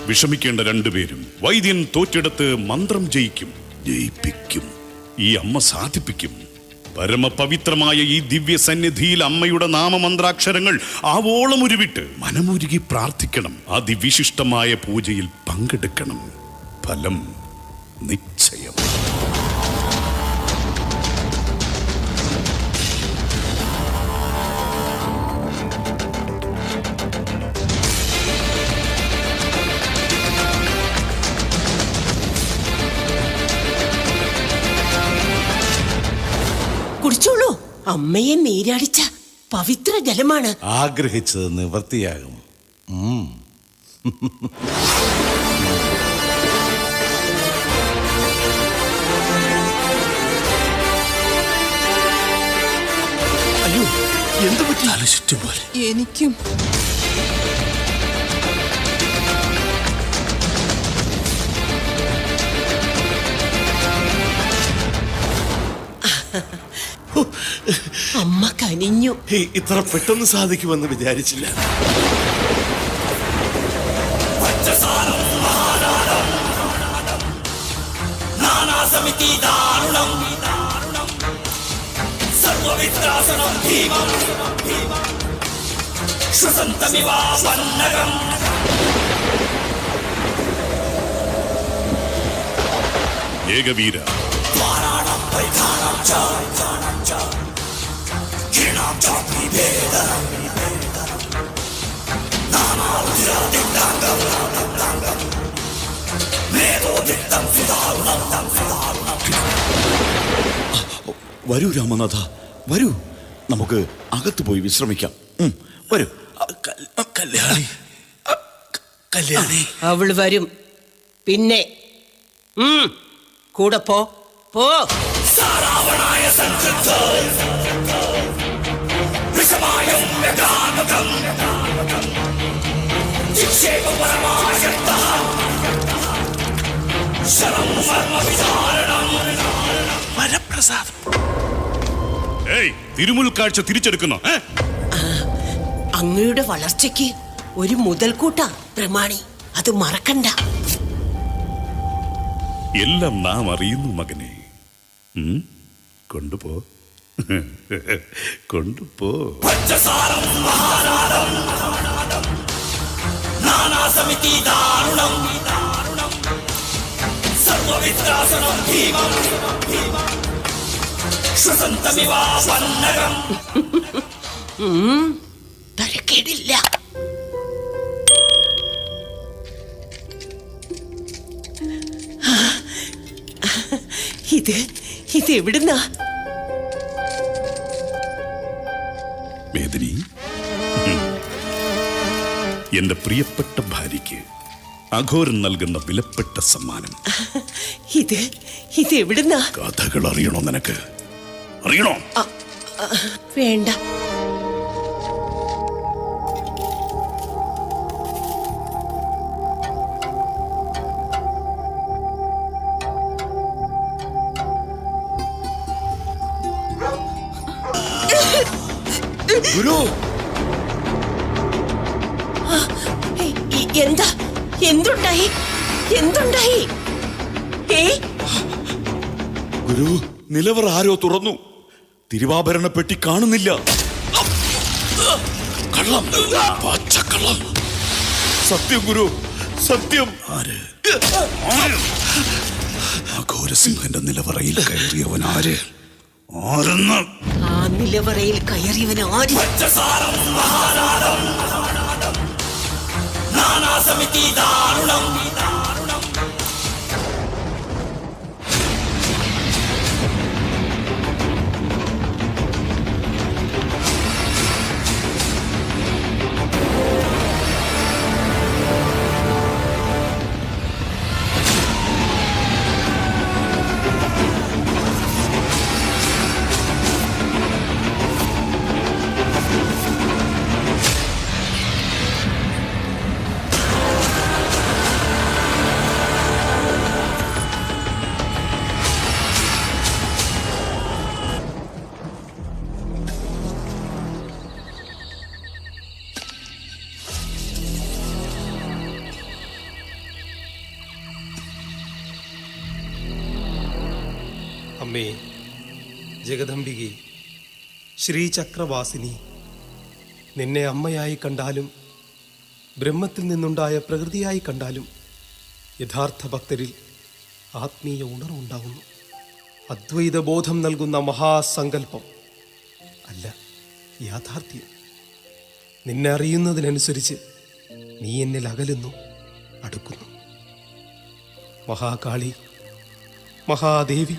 [SPEAKER 9] വിഷമിക്കേണ്ട രണ്ടുപേരും. വൈദ്യൻ തോറ്റെടുത്ത് മന്ത്രം ജയിപ്പിക്കും. ഈ അമ്മ സാധിപ്പിക്കും. പരമപവിത്രമായ ഈ ദിവ്യ സന്നിധിയിൽ അമ്മയുടെ നാമമന്ത്രാക്ഷരങ്ങൾ ആവോളം ഉരുവിട്ട് മനമുരുകി പ്രാർത്ഥിക്കണം. അതിവിശിഷ്ടമായ പൂജയിൽ പങ്കെടുക്കണം. ഫലം നിശ്ചയം.
[SPEAKER 3] കുടിച്ചോളൂ. അമ്മയെ നീരാടിച്ച പവിത്ര ജലമാണ്.
[SPEAKER 6] ആഗ്രഹിച്ചത് നിവൃത്തിയാകും.
[SPEAKER 8] അയ്യോ, എന്ത് പറ്റി? തല ചുറ്റും പോലെ.
[SPEAKER 10] എനിക്കും.
[SPEAKER 3] അമ്മ കനിഞ്ഞു.
[SPEAKER 6] ഇത്ര പെട്ടെന്ന് സാധിക്കുമെന്ന് വിചാരിച്ചില്ല.
[SPEAKER 9] ഏകവീര,
[SPEAKER 8] വരൂ രാമനാഥ, വരൂ. നമുക്ക് അകത്ത് പോയി വിശ്രമിക്കാം. വരൂ. കല്യാണി, കല്യാണി.
[SPEAKER 3] അവൾ വരും. പിന്നെ കൂടെ പോ.
[SPEAKER 9] തിരുമുൽക്കാഴ്ച തിരിച്ചെടുക്കുന്നു.
[SPEAKER 3] അങ്ങയുടെ വളർച്ചയ്ക്ക് ഒരു മുതൽക്കൂട്ടാ പ്രമാണി, അത് മറക്കണ്ട.
[SPEAKER 9] എല്ലാം നാം അറിയുന്നു മകനെ. കൊണ്ടുപോ, കൊണ്ടുപോ.
[SPEAKER 3] തരക്കേടില്ല. ഇത് എവിടുന്നാ?
[SPEAKER 9] വേദനി, എന്റെ പ്രിയപ്പെട്ട ഭാര്യയ്ക്ക് അഘോരൻ നൽകുന്ന വിലപ്പെട്ട സമ്മാനം.
[SPEAKER 3] ഇത് എവിടുന്നാ?
[SPEAKER 9] കഥകൾ അറിയണോ നിനക്ക്? അറിയണോ?
[SPEAKER 3] വേണ്ട.
[SPEAKER 8] ഗുരു,
[SPEAKER 3] എന്താ? എന്തുണ്ടായി? എന്തുണ്ടായി?
[SPEAKER 8] ഗുരു, നിലവറ ആരോ തുറന്നു. തിരുവാഭരണ പെട്ടി കാണുന്നില്ല. കള്ളം, പച്ചക്കള്ളം. സത്യം ഗുരു, സത്യം. ആര്? ഘോരസിംഹന്റെ നിലവറയിൽ കയറിയവൻ ആര്? ആരെന്ന്?
[SPEAKER 3] ആ നിലവറയിൽ കയറിയവൻ ആര്?
[SPEAKER 7] അമ്മേ ജഗദംബികെ, ശ്രീചക്രവാസിനി, നിന്നെ അമ്മയായി കണ്ടാലും ബ്രഹ്മത്തിൽ നിന്നുണ്ടായ പ്രകൃതിയായി കണ്ടാലും യഥാർത്ഥ ഭക്തരിൽ ആത്മീയ ഉണർവുണ്ടാകുന്നു. അദ്വൈത ബോധം നൽകുന്ന മഹാസങ്കല്പം അല്ല, യാഥാർത്ഥ്യം. നിന്നെ അറിയുന്നതിനനുസരിച്ച് നീ എന്നിൽ അകലുന്നു, അടുക്കുന്നു. മഹാകാളി, മഹാദേവി,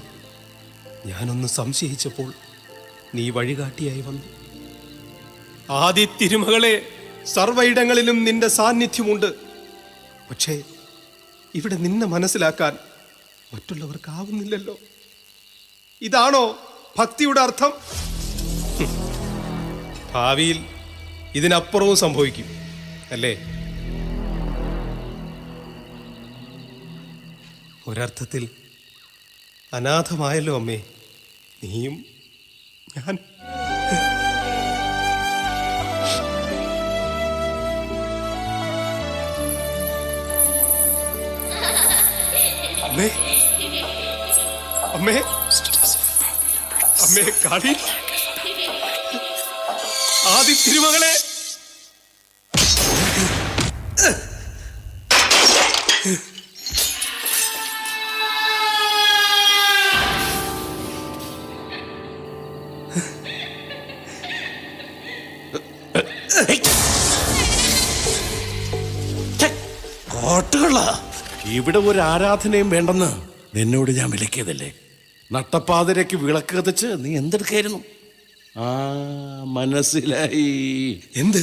[SPEAKER 7] ഞാനൊന്ന് സംശയിച്ചപ്പോൾ നീ വഴികാട്ടിയായി വന്നു. ആദി തിരുമകളെ, സർവയിടങ്ങളിലും നിന്റെ സാന്നിധ്യമുണ്ട്. പക്ഷേ ഇവിടെ നിന്നെ മനസ്സിലാക്കാൻ മറ്റുള്ളവർക്കാവുന്നില്ലല്ലോ. ഇതാണോ ഭക്തിയുടെ അർത്ഥം? ഭാവിയിൽ ഇതിനപ്പുറവും സംഭവിക്കും അല്ലേ? ഒരർത്ഥത്തിൽ അനാഥമായല്ലോ അമ്മേ, നീയും ഞാൻ. അമ്മേ, അമ്മേ, അമ്മേ കാളി, ആദി തിരുമകളെ.
[SPEAKER 6] കോട്ടുകള, ഇവിടെ ഒരു ആരാധനയും വേണ്ടെന്ന് നിന്നോട് ഞാൻ വിലക്കിയതല്ലേ? നട്ടപ്പാതിരയ്ക്ക് വിളക്ക് കത്തിച്ച് നീ എന്തെടുക്കായിരുന്നു? ആ, മനസ്സിലായി.
[SPEAKER 7] എന്ത്?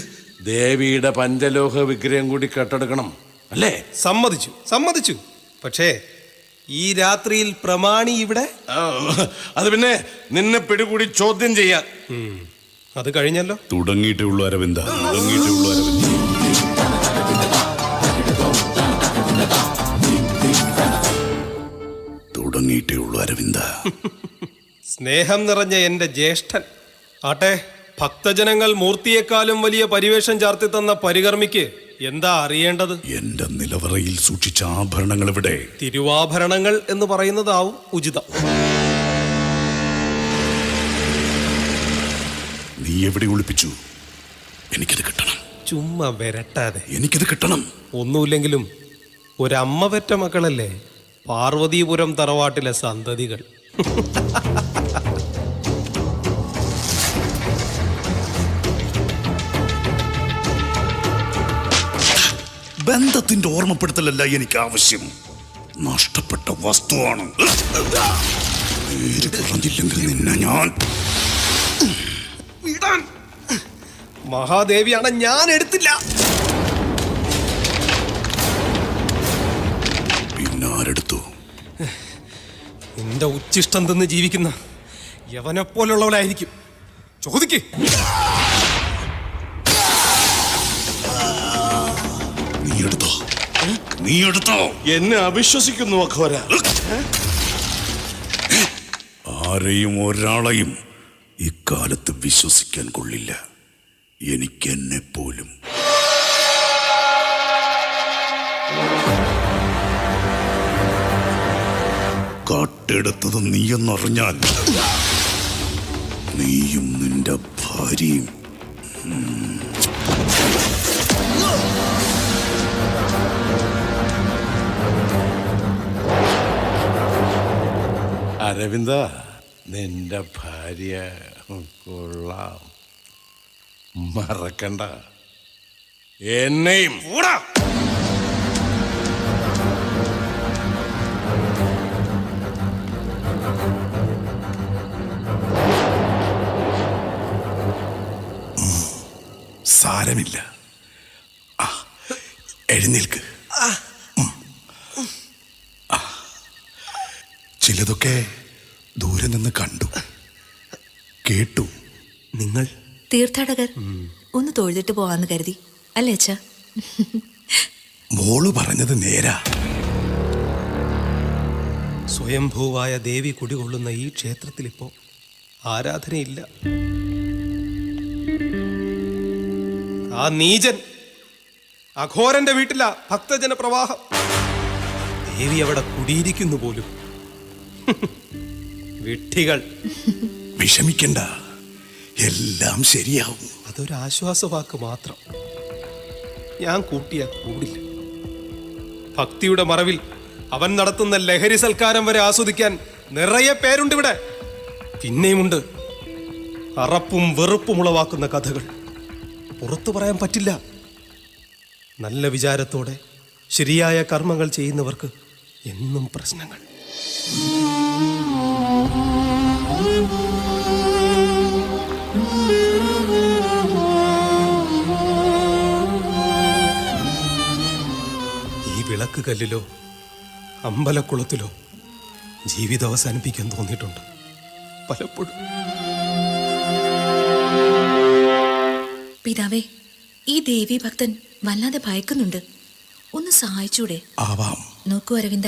[SPEAKER 6] ദേവിയുടെ പഞ്ചലോഹ വിഗ്രഹം കൂടി കെട്ടെടുക്കണം അല്ലേ?
[SPEAKER 7] സമ്മതിച്ചു, സമ്മതിച്ചു. പക്ഷേ ഈ രാത്രിയിൽ പ്രമാണി ഇവിടെ.
[SPEAKER 6] അത് പിന്നെ നിന്നെ പിടികൂടി ചോദ്യം ചെയ്യാൻ.
[SPEAKER 7] അത് കഴിഞ്ഞല്ലോ.
[SPEAKER 8] തുടങ്ങിയിട്ടേ ഉള്ളൂ അരവിന്ദ, തുടങ്ങിയിട്ടേ ഉള്ളൂ അരവിന്ദ. തുടങ്ങിയിട്ടേ ഉള്ളൂ അരവിന്ദ.
[SPEAKER 7] സ്നേഹം നിറഞ്ഞ എന്റെ ജ്യേഷ്ഠൻ ആട്ടെ, ഭക്തജനങ്ങൾ മൂർത്തിയെക്കാളും വലിയ പരിവേഷം ചാർത്തി തന്ന പരികർമ്മിക്ക് എന്താ അറിയേണ്ടത്?
[SPEAKER 8] എന്റെ നിലവറയിൽ സൂക്ഷിച്ച ആഭരണങ്ങൾ എവിടെ?
[SPEAKER 7] തിരുവാഭരണങ്ങൾ എന്ന് പറയുന്നതാവും ഉചിതം.
[SPEAKER 8] നീ എവിടെ ഒളിപ്പിച്ചു? എനിക്കത് കിട്ടണം.
[SPEAKER 7] ചുമ്മാ വരട്ടാതെ.
[SPEAKER 8] എനിക്കത് കിട്ടണം.
[SPEAKER 7] ഒന്നുമില്ലെങ്കിലും ഒരമ്മ പെറ്റ മക്കളല്ലേ പാർവതീപുരം തറവാട്ടിലെ സന്തതികൾ.
[SPEAKER 8] ബന്ധത്തിന്റെ ഓർമ്മപ്പെടുത്തലല്ല എനിക്ക് ആവശ്യം, നഷ്ടപ്പെട്ട വസ്തുവാണ്. പേര് പറഞ്ഞില്ലെങ്കിൽ നിന്നെ ഞാൻ.
[SPEAKER 7] മഹാദേവിയാണ്, ഞാൻ എടുത്തില്ല.
[SPEAKER 8] പിന്നാരെടുത്തു?
[SPEAKER 7] നിന്റെ ഉച്ചിഷ്ടം തിന്ന് ജീവിക്കുന്ന യവനെപ്പോലുള്ളവളായിരിക്കും. ചോദിക്ക്.
[SPEAKER 8] നീ എടുത്തോ?
[SPEAKER 6] എന്നെ അവിശ്വസിക്കുന്നു അഘോര.
[SPEAKER 8] ആരെയും ഒരാളെയും ഇക്കാലത്ത് വിശ്വസിക്കാൻ കൊള്ളില്ല, എനിക്കെന്നെ പോലും. കാട്ടെടുത്തത് നീയെന്നറിഞ്ഞാൽ നീയും നിന്റെ ഭാര്യയും
[SPEAKER 6] അരവിന്ദ, നിന്റെ ഭാര്യ കൊള്ളാം, മറക്കണ്ട. എന്നെയും
[SPEAKER 8] സാരമില്ല. എഴുന്നേൽക്ക്. ചിലതൊക്കെ ദൂരെ നിന്ന് കണ്ടു, കേട്ടു.
[SPEAKER 7] നിങ്ങൾ
[SPEAKER 5] തീർത്ഥാടകർ ഒന്ന് തൊഴുതിട്ട് പോവാന്ന് കരുതി, അല്ലേ അച്ഛാ?
[SPEAKER 8] മോള് പറഞ്ഞത് നേരാ.
[SPEAKER 7] സ്വയംഭൂവായ ദേവി കുടികൊള്ളുന്ന ഈ ക്ഷേത്രത്തിൽ ഇപ്പോ ആരാധനയില്ല. ആ നീചൻ അഘോരന്റെ വീട്ടില ഭക്തജന പ്രവാഹം. ദേവി അവിടെ കുടിയിരിക്കുന്നു പോലും. വിഡ്ഢികൾ.
[SPEAKER 8] വിഷമിക്കണ്ട, എല്ലാം ശരിയാവും.
[SPEAKER 7] അതൊരു ആശ്വാസവാക്ക് മാത്രം. ഞാൻ കൂട്ടിയാ കൂടില്ല. ഭക്തിയുടെ മറവിൽ അവൻ നടത്തുന്ന ലഹരി സൽക്കാരം വരെ ആസ്വദിക്കാൻ നിറയെ പേരുണ്ട് ഇവിടെ. പിന്നെയുമുണ്ട് അറപ്പും വെറുപ്പും ഉളവാക്കുന്ന കഥകൾ. പുറത്തു പറയാൻ പറ്റില്ല. നല്ല വിചാരത്തോടെ ശരിയായ കർമ്മങ്ങൾ ചെയ്യുന്നവർക്ക് എന്നും പ്രശ്നങ്ങൾ. ഈ വിളക്ക് കല്ലിലോ അമ്പലക്കുളത്തിലോ ജീവിതം അവസാനിപ്പിക്കാൻ തോന്നിയിട്ടുണ്ട് പലപ്പോഴും.
[SPEAKER 5] പിതാവേ, ഈ ദേവി ഭക്തൻ വല്ലാതെ ഭയക്കുന്നുണ്ട്. ഒന്ന് സഹായിച്ചൂടെ?
[SPEAKER 8] ആവാം.
[SPEAKER 5] നോക്കൂ അരവിന്ദ,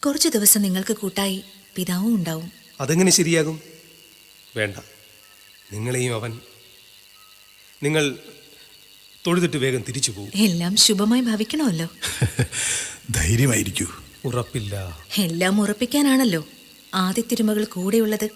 [SPEAKER 5] കുറച്ചു ദിവസം നിങ്ങൾക്ക് കൂട്ടായി പിതാവും ഉണ്ടാവും.
[SPEAKER 7] അതെങ്ങനെ ശരിയാകും? വേണ്ട, നിങ്ങളെയും അവൻ. നിങ്ങൾ തൊഴുതിട്ട് വേഗം തിരിച്ചു പോകും.
[SPEAKER 5] എല്ലാം ശുഭമായി ഭവിക്കണമല്ലോ.
[SPEAKER 8] ധൈര്യമായിരിക്കൂ.
[SPEAKER 7] ഉറപ്പില്ല.
[SPEAKER 5] എല്ലാം ഉറപ്പിക്കാനാണല്ലോ ആദ്യ തിരുമകൾ കൂടെയുള്ളത്.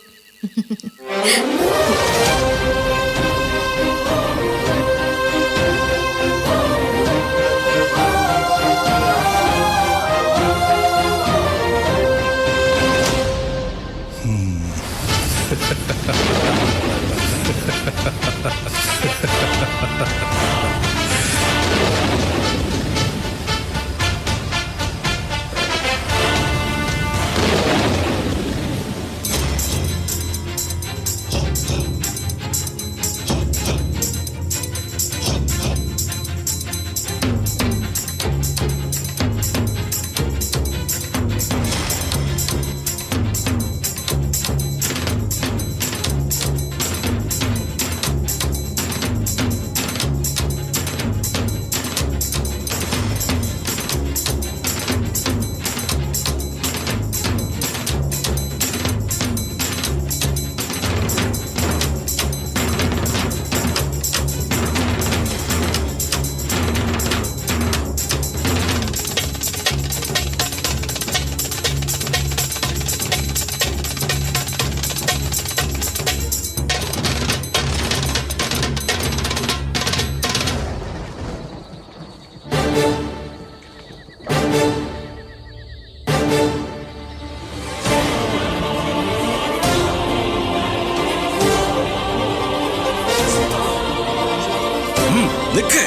[SPEAKER 6] നിക്ക്.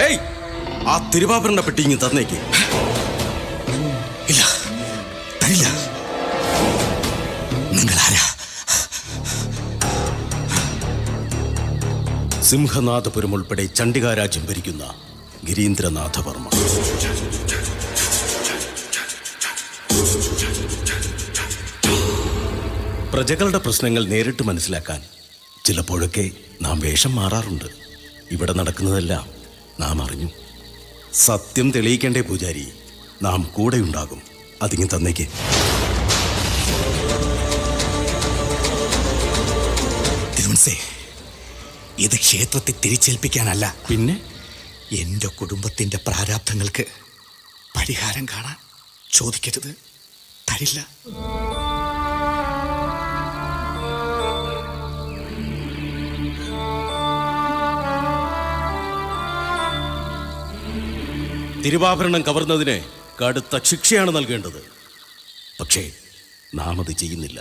[SPEAKER 6] ഏയ്, ആ തിരുവാഭരണ പെട്ടി ഇങ്ങ് തന്നേക്ക്.
[SPEAKER 8] ഇല്ല, തരില്ല. നിങ്ങൾ ആരാ?
[SPEAKER 6] സിംഹനാഥപുരം ഉൾപ്പെടെ ചണ്ഡികാരാജ്യം ഭരിക്കുന്ന ഗിരീന്ദ്രനാഥവർമ്മ. പ്രജകളുടെ പ്രശ്നങ്ങൾ നേരിട്ട് മനസ്സിലാക്കാൻ ചിലപ്പോഴൊക്കെ നാം വേഷം മാറാറുണ്ട്.
[SPEAKER 11] ഇവിടെ നടക്കുന്നതെല്ലാം നാം അറിഞ്ഞു. സത്യം തെളിയിക്കേണ്ടേ പൂജാരി? നാം കൂടെയുണ്ടാകും. അതിങ്ങ് തന്നേക്ക്.
[SPEAKER 12] തിരുമനസേ, ഇത് ക്ഷേത്രത്തെ തിരിച്ചേൽപ്പിക്കാനല്ല,
[SPEAKER 11] പിന്നെ
[SPEAKER 12] എന്റെ കുടുംബത്തിന്റെ പ്രാരാബ്ധങ്ങൾക്ക് പരിഹാരം കാണാൻ. ചോദിക്കരുത്, തരില്ല.
[SPEAKER 11] തിരുവാഭരണം കവർന്നതിന് കടുത്ത ശിക്ഷയാണ് നൽകേണ്ടത്. പക്ഷേ നാം അത് ചെയ്യുന്നില്ല.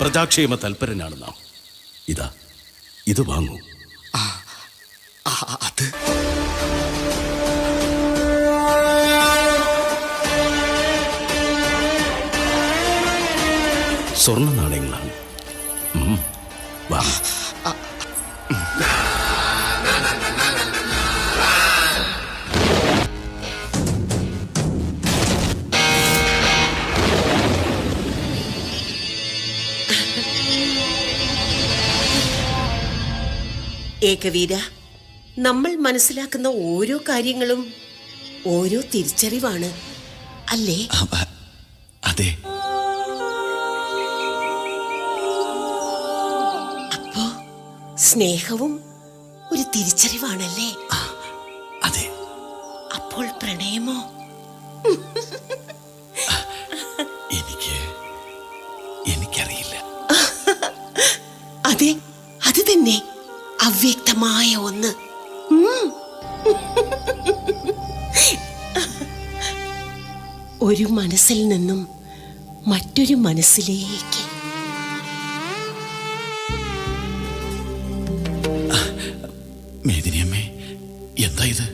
[SPEAKER 11] പ്രജാക്ഷേമ തൽപരനാണ് നാം. ഇതാ, ഇത് വാങ്ങൂ.
[SPEAKER 12] അത്
[SPEAKER 11] സ്വർണ്ണ നാണയങ്ങളാണ്. വാ.
[SPEAKER 3] ഏകവീര, നമ്മൾ മനസ്സിലാക്കുന്ന ഓരോ കാര്യങ്ങളും ഓരോ തിരിച്ചറിവാണ്, അല്ലേ?
[SPEAKER 12] അതെ.
[SPEAKER 3] അപ്പോ സ്നേഹവും ഒരു തിരിച്ചറിവാണല്ലേ?
[SPEAKER 12] അതെ.
[SPEAKER 3] അപ്പോൾ പ്രണയമോ?
[SPEAKER 12] എനിക്കറിയില്ല.
[SPEAKER 3] അതെ, അത് തന്നെ, അവ്യക്തമായ ഒന്ന്. ഒരു മനസ്സിൽ നിന്നും മറ്റൊരു മനസ്സിലേക്ക്.
[SPEAKER 12] മേദിനിയമ്മേ, എന്താ ഇത്?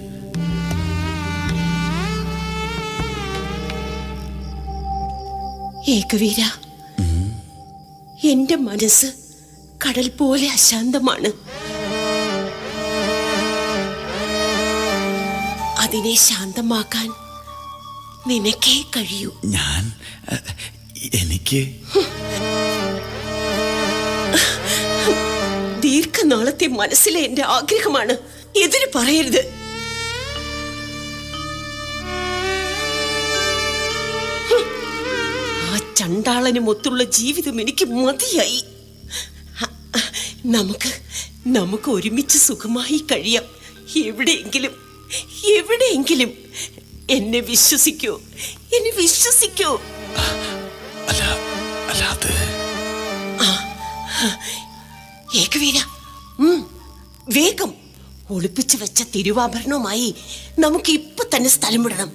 [SPEAKER 3] ഏകവീര, എന്റെ മനസ്സ് കടൽ പോലെ അശാന്തമാണ്. അതിനെ ശാന്തമാക്കാൻ നിനക്കേ കഴിയൂ.
[SPEAKER 12] എനിക്ക്
[SPEAKER 3] ദീർഘനാളത്തെ മനസ്സിലെ എന്റെ ആഗ്രഹമാണ്. എതിര് പറയരുത്. ആ ചണ്ടാളനുമൊത്തുള്ള ജീവിതം എനിക്ക് മതിയായി. നമുക്ക് ഒരുമിച്ച് സുഖമായി കഴിയാം. എവിടെയെങ്കിലും എന്നെ വിശ്വസിക്കൂ. ഏകവീര, വേഗം ഒളിപ്പിച്ചു വെച്ച തിരുവാഭരണവുമായി നമുക്ക് ഇപ്പൊ തന്നെ സ്ഥലം വിടണം.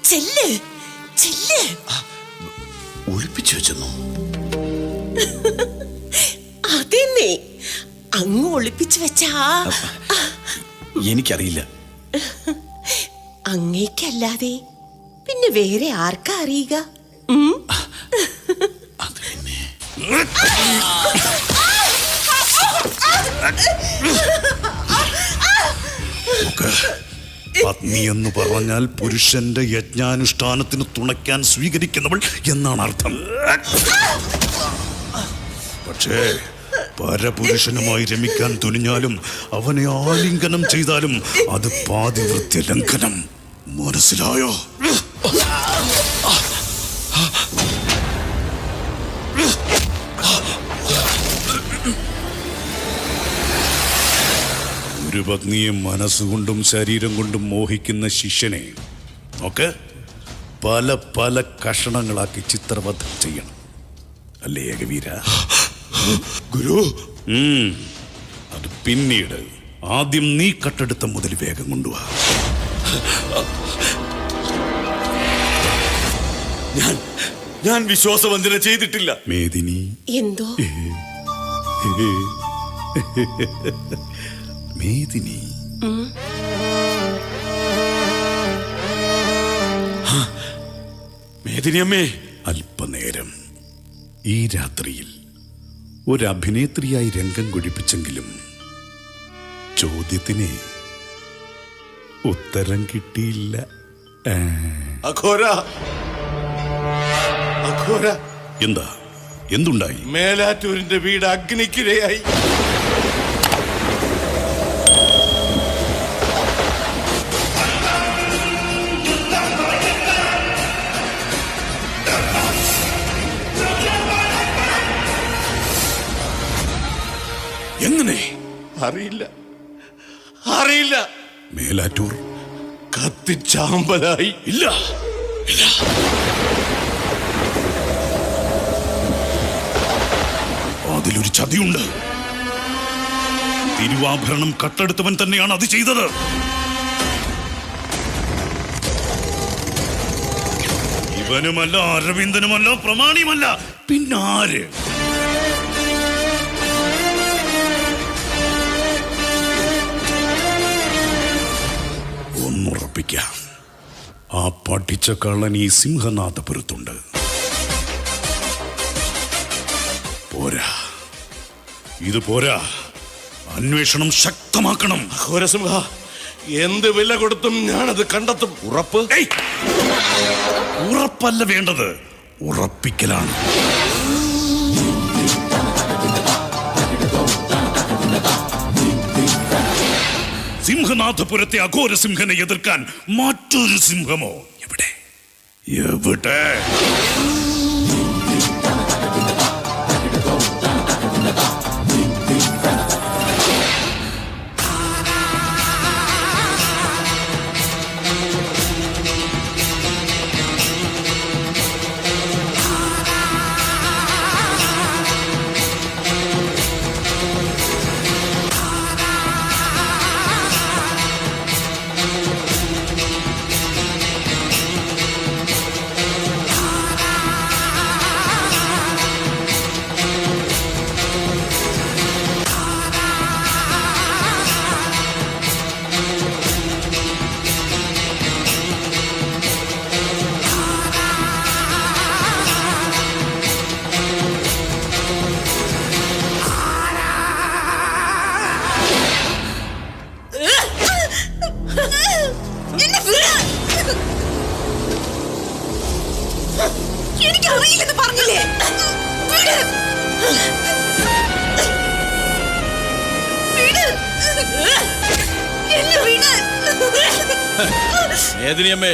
[SPEAKER 3] ചെല്ല്.
[SPEAKER 12] ഒളിപ്പിച്ചു വെച്ചെന്നോ?
[SPEAKER 3] അതെന്നെ, അങ്ങ് ഒളിപ്പിച്ചു വെച്ച.
[SPEAKER 12] എനിക്കറിയില്ല.
[SPEAKER 3] അങ്ങേക്കല്ലാതെ പിന്നെ വേറെ ആർക്കാ അറിയുക?
[SPEAKER 12] അത് പിന്നെ
[SPEAKER 9] പത്നി എന്ന് പറഞ്ഞാൽ പുരുഷന്റെ യജ്ഞാനുഷ്ഠാനത്തിന് തുണയ്ക്കാൻ സ്വീകരിക്കുന്നവൾ എന്നാണ് അർത്ഥം. പക്ഷേ പരപുരുഷനുമായി രമിക്കാൻ തുനിഞ്ഞാലും അവനെ ആലിംഗനം ചെയ്താലും അത് പാതിവൃത്യ ലംഘനം. മനസ്സിലായോ? ഒരു പത്നിയെ മനസ്സുകൊണ്ടും ശരീരം കൊണ്ടും മോഹിക്കുന്ന ശിഷ്യനെ നോക്ക്, പല പല കഷണങ്ങളാക്കി ചിത്രവധം ചെയ്യണം, അല്ലേ ഏകവീര?
[SPEAKER 12] ഗുരു,
[SPEAKER 9] അത് പിന്നീട്. ആദ്യം നീ കട്ടെടുത്ത മുതൽ വേഗം കൊണ്ടുവാ.
[SPEAKER 12] ഞാൻ വിശ്വാസവഞ്ചന ചെയ്തിട്ടില്ല.
[SPEAKER 9] മേദിനി,
[SPEAKER 3] എന്തോ?
[SPEAKER 9] മേദിനി,
[SPEAKER 12] മേദിനിയമ്മേ,
[SPEAKER 9] അല്പനേരം ഈ രാത്രിയിൽ ഒരു അഭിനേത്രിയായി രംഗം കൊഴിപ്പിച്ചെങ്കിലും ചോദ്യത്തിന് ഉത്തരം കിട്ടിയില്ല.
[SPEAKER 6] അഘോര,
[SPEAKER 9] എന്താ?
[SPEAKER 12] എന്തുണ്ടായി?
[SPEAKER 6] മേലാറ്റൂരിന്റെ വീട് അഗ്നിക്കിരയായി.
[SPEAKER 12] എങ്ങനെ?
[SPEAKER 6] അറിയില്ല, അറിയില്ല.
[SPEAKER 12] മേലാറ്റൂർ
[SPEAKER 6] കത്തിച്ചാമ്പലായി.
[SPEAKER 12] ഇല്ല, ഇല്ല. അതിലൊരു ചതിയുണ്ട്. തിരുവാഭരണം കട്ടെടുത്തവൻ തന്നെയാണ് അത് ചെയ്തത്. ഇവനുമല്ല, അരവിന്ദനുമല്ല, പ്രമാണിയുമല്ല, പിന്നാര്? ഒന്നുറപ്പിക്കാം, ആ പഠിച്ച കള്ളൻ ഈ സിംഹനാഥപുരത്തുണ്ട്. പോരാ, ഇത് പോരാ. അന്വേഷണം ശക്തമാക്കണം.
[SPEAKER 6] ഘോരസിംഹ, എന്ത് വില കൊടുത്തും ഞാനത് കണ്ടെത്തും.
[SPEAKER 12] ഉറപ്പ്? ഉറപ്പല്ല വേണ്ടത്, ഉറപ്പിക്കലാണ്. സിംഹനാഥപുരത്തെ അഘോരസിംഹനെ എതിർക്കാൻ മറ്റൊരു സിംഹമോ? എവിടെ? എവിടെ?
[SPEAKER 10] എനിക്കറിയില്ലെന്ന് പറഞ്ഞില്ലേ?
[SPEAKER 8] ഏതിനിയമ്മേ,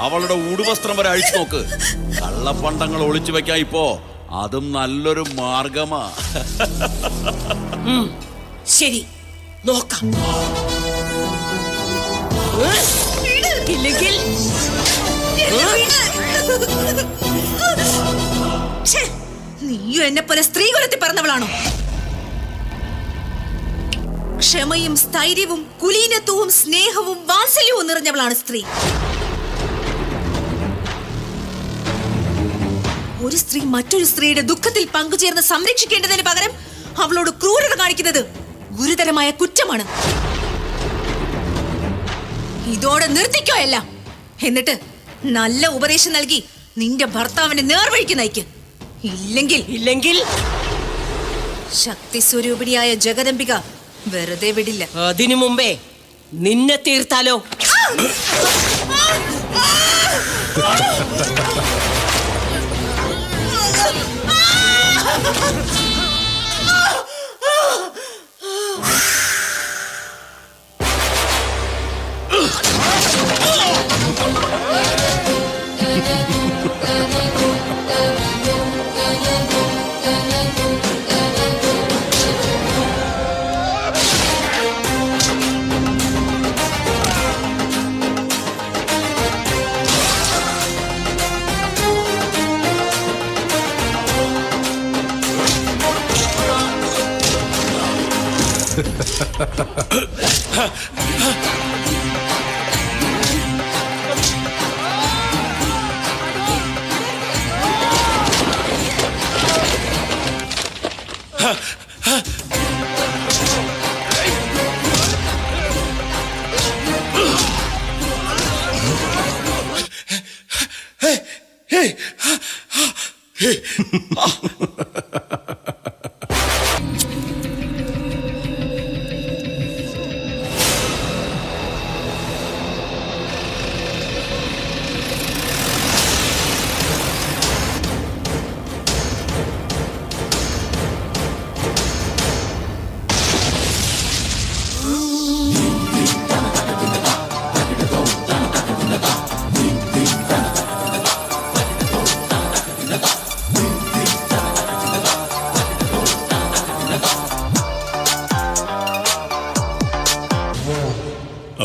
[SPEAKER 8] അവളുടെ ഉടുവസ്ത്രം വരെ അഴിച്ചു നോക്ക്. കള്ളപ്പണ്ടങ്ങൾ ഒളിച്ചു വെക്കാൻ ഇപ്പോ അതും നല്ലൊരു മാർഗമാ.
[SPEAKER 3] ശരി, നോക്കാം. ഇല്ലെങ്കിൽ
[SPEAKER 5] നീയും എന്നെ പോലെ സ്ത്രീകുലത്തിൽ പറഞ്ഞവളാണോ? ക്ഷമയും സ്ഥൈര്യവും കുലീനത്വവും സ്നേഹവും വാത്സല്യവും നിറഞ്ഞവളാണ് സ്ത്രീ. ഒരു സ്ത്രീ മറ്റൊരു സ്ത്രീയുടെ ദുഃഖത്തിൽ പങ്കുചേർന്ന് സംരക്ഷിക്കേണ്ടതിന് പകരം അവളോട് ക്രൂരത കാണിക്കുന്നത് ഗുരുതരമായ കുറ്റമാണ്. ഇതോടെ നിർത്തിക്കോ എല്ലാം. എന്നിട്ട് നല്ല ഉപദേശം നൽകി നിന്റെ ഭർത്താവിനെ നേർവഴിക്ക് നയിക്ക്. ഇല്ലെങ്കിൽ ശക്തി സ്വരൂപിണിയായ ജഗദംബിക വെറുതെ വിടില്ല.
[SPEAKER 3] അതിനു മുമ്പേ നിന്നെ തീർത്താലോ?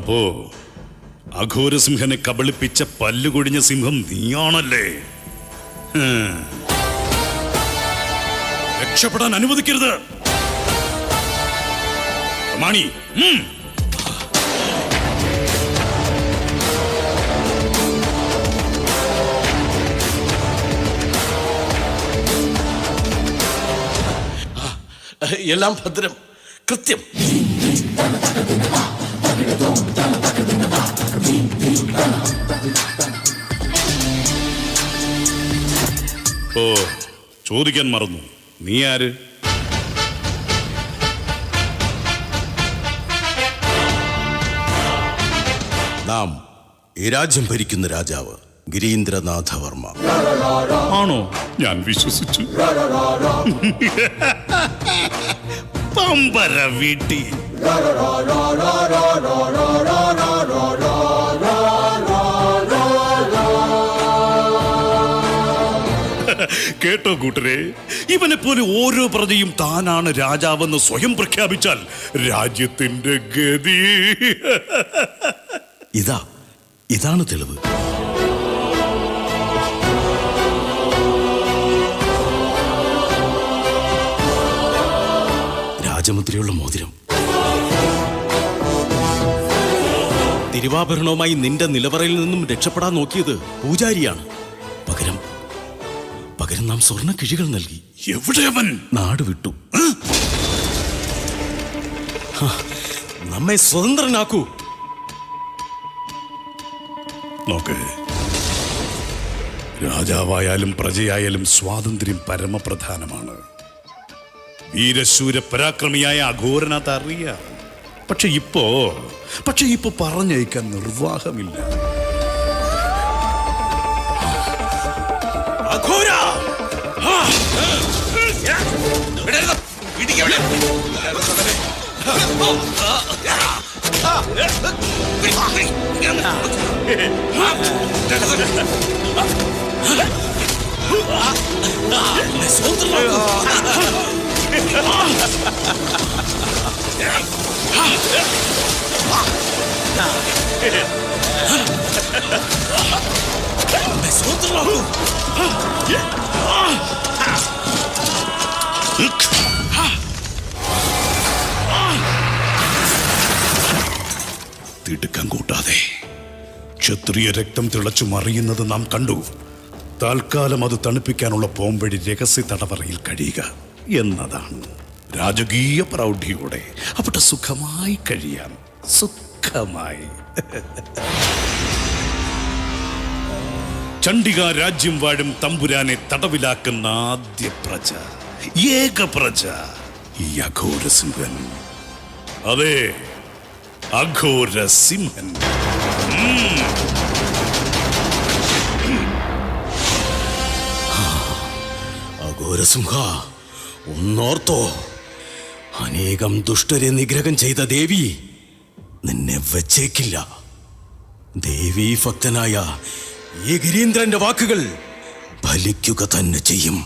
[SPEAKER 12] അപ്പോ അഘോരസിംഹനെ കബളിപ്പിച്ച പല്ലുകൊടിഞ്ഞ സിംഹം നീയാണല്ലേ? രക്ഷപ്പെടാൻ അനുവദിക്കരുത്. മാണി,
[SPEAKER 6] എല്ലാം ഭദ്രം, കൃത്യം.
[SPEAKER 12] ഓ, ചോദിക്കാൻ മറന്നു. നീ ആര്?
[SPEAKER 11] നാം ഈ രാജ്യം ഭരിക്കുന്ന രാജാവ് ഗിരീന്ദ്രനാഥവർമ്മ.
[SPEAKER 12] ആണോ? ഞാൻ വിശ്വസിച്ചു. പമ്പര വീട്ടി. കേട്ടോ കൂട്ടരെ, ഇവനെ പോലെ ഓരോ പ്രജയും താനാണ് രാജാവെന്ന് സ്വയം പ്രഖ്യാപിച്ചാൽ രാജ്യത്തിന്റെ ഗതി.
[SPEAKER 11] ഇതാണ് തെളിവ്. രാജമുദ്രയുള്ള മോതിരം. തിരുവാഭരണവുമായി നിന്റെ നിലവറയിൽ നിന്നും രക്ഷപ്പെടാൻ നോക്കിയത് പൂജാരിയാണ്. പകരം നാം സ്വർണ്ണ കിഴികൾ നൽകി.
[SPEAKER 12] എവിടെ അവൻ?
[SPEAKER 11] നാട് വിട്ടു. നമ്മെ സ്വതന്ത്രനാക്കൂ.
[SPEAKER 12] നോക്ക്, രാജാവായാലും പ്രജയായാലും സ്വാതന്ത്ര്യം പരമപ്രധാനമാണ്. വീരശൂര പരാക്രമിയായ അഘോരനാഥ് അറിയാം. പക്ഷെ ഇപ്പോ പറഞ്ഞയക്കാൻ നിർവാഹമില്ല.
[SPEAKER 6] അഘോര!
[SPEAKER 12] തിടുക്കം കൂട്ടാതെ ക്ഷത്രിയ രക്തം തിളച്ചു മറിയുന്നത് നാം കണ്ടു. തൽക്കാലം അത് തണുപ്പിക്കാനുള്ള പോംവഴി രഹസ്യ തടവറയിൽ കഴിയുക എന്നതാണ്. രാജകീയ പ്രൗഢിയോടെ അവിടെ സുഖമായി കഴിയാം. സുഖമായി. ചണ്ഡിക രാജ്യം വാഴും തമ്പുരാനെ തടവിലാക്കുന്ന ആദ്യ പ്രജ, ഏക പ്രജ, ഈ അഘോരസിംഹൻ. അതെ, അഘോരസിംഹൻ.
[SPEAKER 11] അഘോരസിംഹ, ഒന്നോർത്തോ, അനേകം ദുഷ്ടരെ നിഗ്രഹം ചെയ്ത ദേവി നിന്നെ വച്ചേക്കില്ല. ദേവീ ഭക്തനായ ഈ ഗിരീന്ദ്രന്റെ വാക്കുകൾ ഫലിക്കുക തന്നെ ചെയ്യും.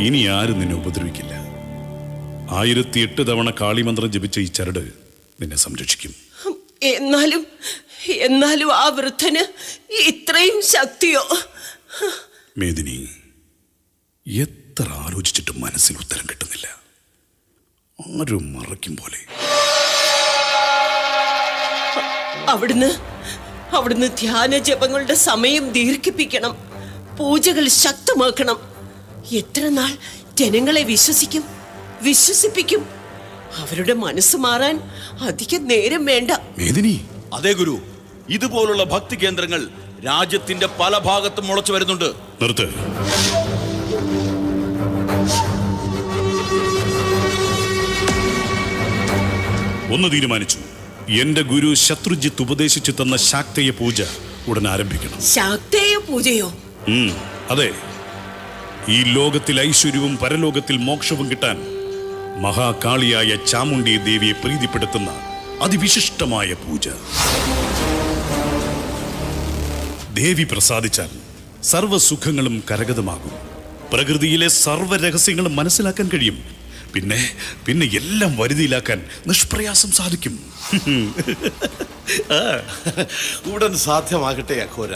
[SPEAKER 12] ഇനി ആരും നിന്നെ ഉപദ്രവിക്കില്ല. 1008 തവണ കാളിമന്ത്രം ജപിച്ച ഈ ചരട് നിന്നെ സംരക്ഷിക്കും.
[SPEAKER 3] എന്നാലും ആ വൃദ്ധന് ഇത്രയും ശക്തിയോ?
[SPEAKER 12] മേദിനി, എത്ര ആലോചിച്ചിട്ടും മനസ്സിൽ ഉത്തരം കിട്ടുന്നില്ല. ആരും മറയ്ക്കും പോലെ.
[SPEAKER 3] അവിടുന്ന് ധ്യാന ജപങ്ങളുടെ സമയം ദീർഘിപ്പിക്കണം, പൂജകൾ ശക്തമാക്കണം. എത്ര നാൾ ജനങ്ങളെ വിശ്വസിപ്പിക്കും? അവരുടെ മനസ്സ് മാറാൻ അധികം നേരം വേണ്ട.
[SPEAKER 11] മേദിനി, അതേ ഗുരു,
[SPEAKER 8] ഇതുപോലുള്ള ഭക്തി കേന്ദ്രങ്ങൾ രാജ്യത്തിന്റെ പല ഭാഗത്തും മുളച്ചു വരുന്നുണ്ട്.
[SPEAKER 12] നിർത്ത്. ഒന്ന് തീരുമാനിച്ചു. എന്റെ ഗുരു ശത്രുജിത്ത് ഉപദേശിച്ചു തന്ന ശാക്തേയ പൂജ ഉടൻ ആരംഭിക്കണം.
[SPEAKER 3] ശാക്തേയ പൂജയോ?
[SPEAKER 12] അതെ. ഈ ലോകത്തിൽ ഐശ്വര്യവും പരലോകത്തിൽ മോക്ഷവും കിട്ടാൻ മഹാകാളിയായ ചാമുണ്ഡി ദേവിയെ പ്രീതിപ്പെടുത്തുന്ന അതിവിശിഷ്ടമായ പൂജ. ദേവി പ്രസാദിച്ചാൽ സർവ്വസുഖങ്ങളും കരഗതമാകും. പ്രകൃതിയിലെ സർവ്വ രഹസ്യങ്ങളും മനസ്സിലാക്കാൻ കഴിയും. പിന്നെ എല്ലാം വരുതിയിലാക്കാൻ നിഷ്പ്രയാസം സാധിക്കും.
[SPEAKER 6] ഉടൻ സാധ്യമാകട്ടെ അഘോര.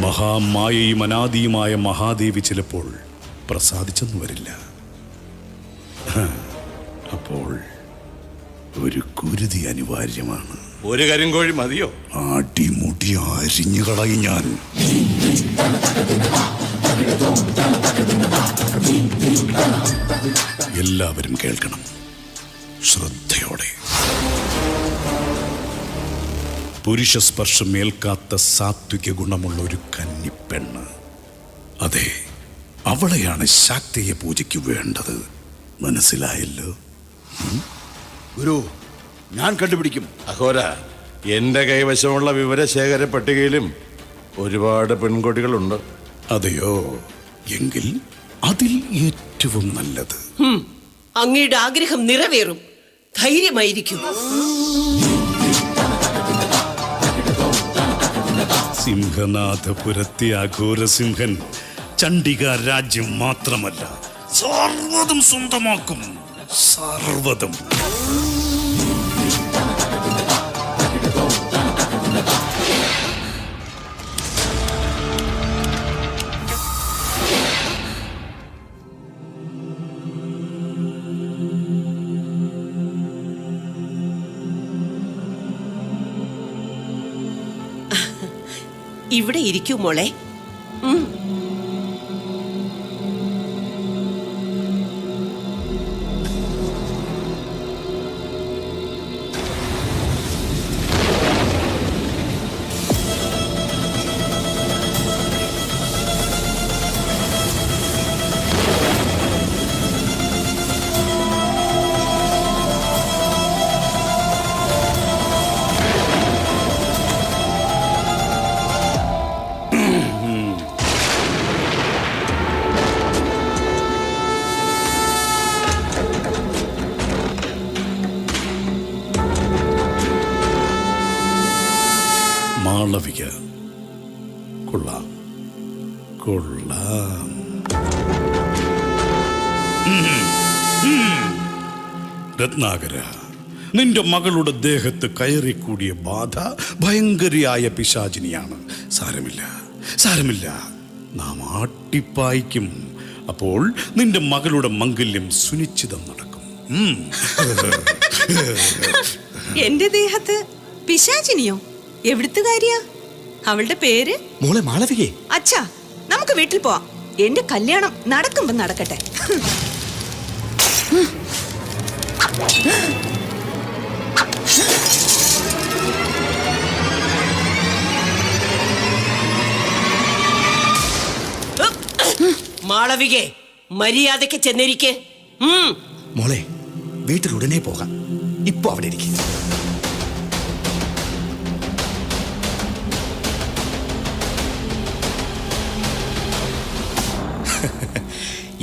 [SPEAKER 12] മഹാമായയും അനാദിയുമായ മഹാദേവി ചിലപ്പോൾ പ്രസാദിച്ചെന്നു വരില്ല. അപ്പോൾ ഒരു കുരുതി അനിവാര്യമാണ്.
[SPEAKER 6] ഒരു കരിങ്കോഴി മതിയോ?
[SPEAKER 12] അടിമുടി അരിഞ്ഞു കളയും ഞാൻ. എല്ലാവരും കേൾക്കണം ശ്രദ്ധയോടെ. പുരുഷ സ്പർശം ഏൽക്കാത്ത സാത്വിക ഗുണമുള്ള ഒരു കന്നിപ്പെണ്ണ്. അതെ, അവളെയാണ് ശാക്തേയ പൂജയ്ക്ക് വേണ്ടത്. മനസ്സിലായല്ലോ?
[SPEAKER 8] ഗുരു, ഞാൻ കണ്ടുപിടിക്കും.
[SPEAKER 6] അഘോര, എന്റെ കൈവശമുള്ള വിവരശേഖര പട്ടികയിലും ഒരുപാട് പെൺകുട്ടികളുണ്ട്.
[SPEAKER 12] അതെയോ? എങ്കിൽ അതിൽ ഏറ്റവും നല്ലത്.
[SPEAKER 3] അങ്ങയുടെ ആഗ്രഹം നിറവേറും. ധൈര്യമായിരിക്കും.
[SPEAKER 12] സിംഹനാഥപുരത്തെ അഘോരസിംഹൻ ചണ്ഡിക രാജ്യം മാത്രമല്ല, സർവ്വതും സ്വന്തമാക്കും. സർവ്വതും.
[SPEAKER 3] ഇവിടെ ഇരിക്കൂ മോളെ. മാളവിക, കൊള്ളാം കൊള്ളാം. രത്നാകര, നിന്റെ മകളുടെ ദേഹത്ത് കയറിക്കൂടിയ ബാധ ഭയങ്കരയായ പിശാചിനിയാണ്. സാരമില്ല, സാരമില്ല, നാം ആട്ടിപ്പായിക്കും. അപ്പോൾ നിന്റെ മകളുടെ മംഗല്യം സുനിശ്ചിതം നടക്കും.
[SPEAKER 5] എന്റെ ദേഹത്ത് പിശാചിനിയോ? എവിടുത്തെ കാര്യ? അവളുടെ പേര്
[SPEAKER 11] മോളെ മാളവികേ.
[SPEAKER 5] അച്ഛാ, നമുക്ക് വീട്ടിൽ പോവാം. എന്റെ കല്യാണം നടക്കുമ്പോ നടക്കട്ടെ.
[SPEAKER 3] മാളവികെ, മര്യാദയ്ക്ക് ചെന്നിരിക്കെ.
[SPEAKER 11] മോളെ, വീട്ടിൽ ഉടനെ പോകാം. ഇപ്പൊ അവിടെ ഇരിക്കും.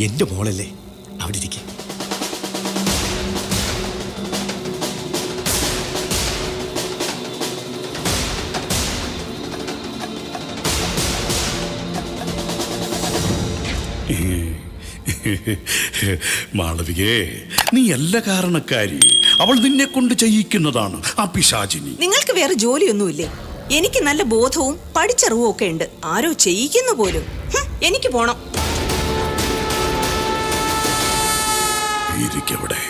[SPEAKER 11] എന്റെ മോളല്ലേ, അവിടെ ഇരിക്കും.
[SPEAKER 12] മാളവികേ, നീ അല്ല കാരണക്കാരി. അവൾ നിന്നെ കൊണ്ട് ചെയ്യിക്കുന്നതാണ് ആ പിശാചിനി.
[SPEAKER 5] നിങ്ങൾക്ക് വേറെ ജോലിയൊന്നുമില്ലേ? എനിക്ക് നല്ല ബോധവും പഠിച്ചറിവും ഒക്കെ ഉണ്ട്. ആരോ ചെയ്യിക്കുന്നു പോലും. എനിക്ക് പോണം.
[SPEAKER 12] ഇരിക്കവിടെ.